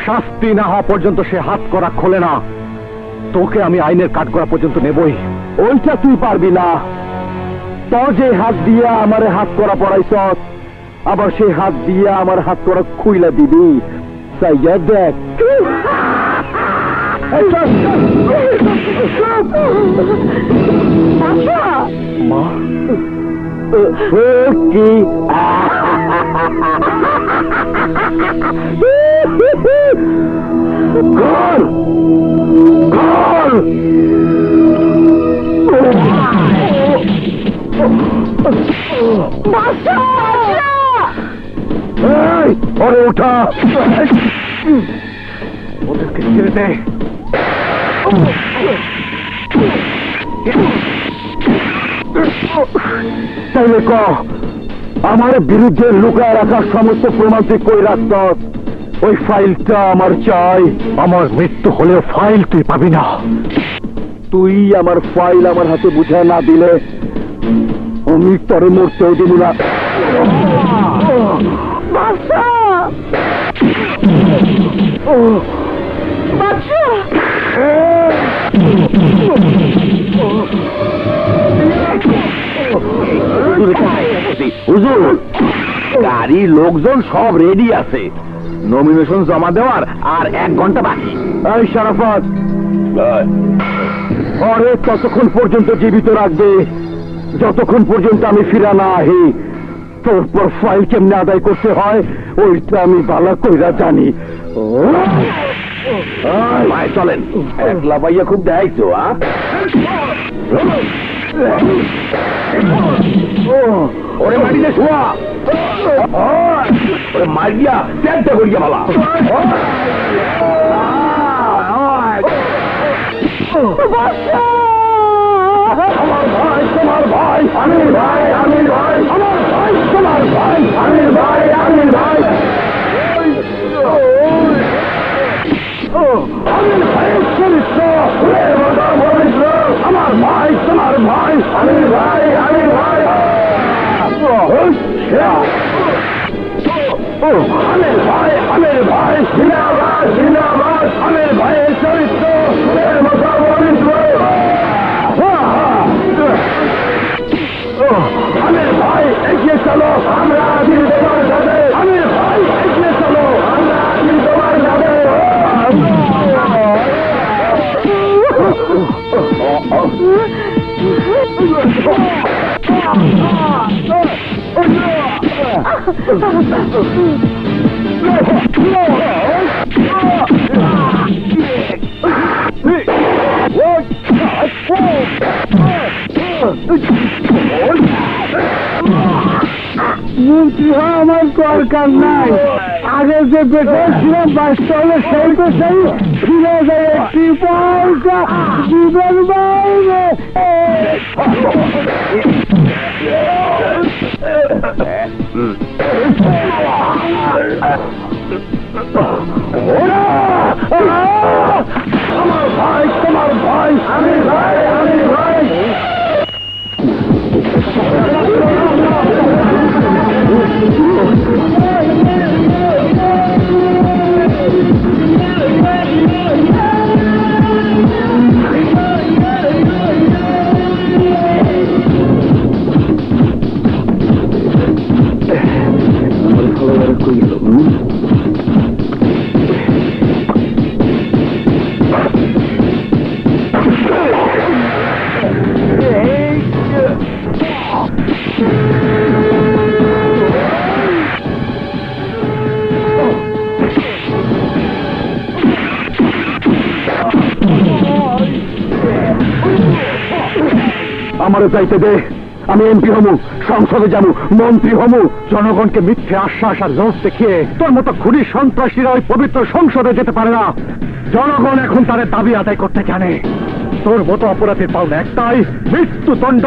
শাস্তি না হওয়া পর্যন্ত সে হাত করা খোলে না। তোকে আমি আইনের কাঠগড়া পর্যন্ত নেবই। ওইটা তুই পারবি না। তোর যে হাত দিয়া আমার হাত করা পড়াইছ, আবার সেই হাত দিয়া আমার হাত করা খুইলা দিবি। চাইয়া দেখ। মা কি ঘর ঘর ওরে উঠা, ওদেরকে ছেড়ে দে। তাইলে ক, আমার বিরুদ্ধে লুকায় রাখার সমস্ত প্রমাণ তুই কই রাখত? ওই ফাইলটা আমার চাই। আমার মৃত্যু হলেও ফাইল তুই পাবি না। তুই আমার ফাইল আমার হাতে বুঝা না দিলে আমি তোরে মরতেও দিব না। হুজুর, গাড়ির লোকজন সব রেডি আছে, নমিনেশন জমা দেওয়ার আর 1 ঘন্টা বাকি। এই শরাফত, আরে ততক্ষণ পর্যন্ত জীবিত রাখবে যতক্ষণ পর্যন্ত আমি ফিরা না আহি। তোর ফাইল কেমনে আদায় করতে হয় ওইটা আমি ভালো কইরা জানি। ভাই চলেন, একলা পাইয়া খুব দেখাইছো। ওরে মাটিতে শোয়া, ওরে মারিয়া ত্যাগটা করিয়া ভালা। আমার ভাই, তোমার ভাই, আমির ভাই, আমির ভাই, আমার ভাই, তোমার ভাই, আমির ভাই, আমির ভাই, আমির ভাইয়ের চরিত্র আমার ভাই, তোমার ভাই, আমির ভাই, আমির ভাই, আমির ভাই, আমির ভাই, জিন্দাবাদ, জিন্দাবাদ, আমির ভাইয়ের চরিত্র আমির ভাই, এগিয়ে চলো, আমরা আছি তোমার সাথে। আমির ভাই, এগিয়ে চলো, আমরা আছি তোমার সাথে। মন্ত্রী হওয়া আমার দরকার নাই। আগে যে বেকার ছিলাম বাঁচতে হলে সেই তো সেই ফিরে যায় একটি পয়সা জীবন বাইরে। আমার ভাই, তোমার ভাই, আমির ভাই, আমির ভাই। আমারও চাইতে দে, আমি এমপি হমু, সংসদে যাবো, মন্ত্রী হমু। জনগণকে মিথ্যে আশ্বাস আর লোভ দেখিয়ে তোর মতো খুনি সন্ত্রাসীরা ওই পবিত্র সংসদে যেতে পারে না। জনগণ এখন তাদের দাবি আদায় করতে জানে। তোর মতো অপরাধের পাওনা একটাই, মৃত্যুদণ্ড।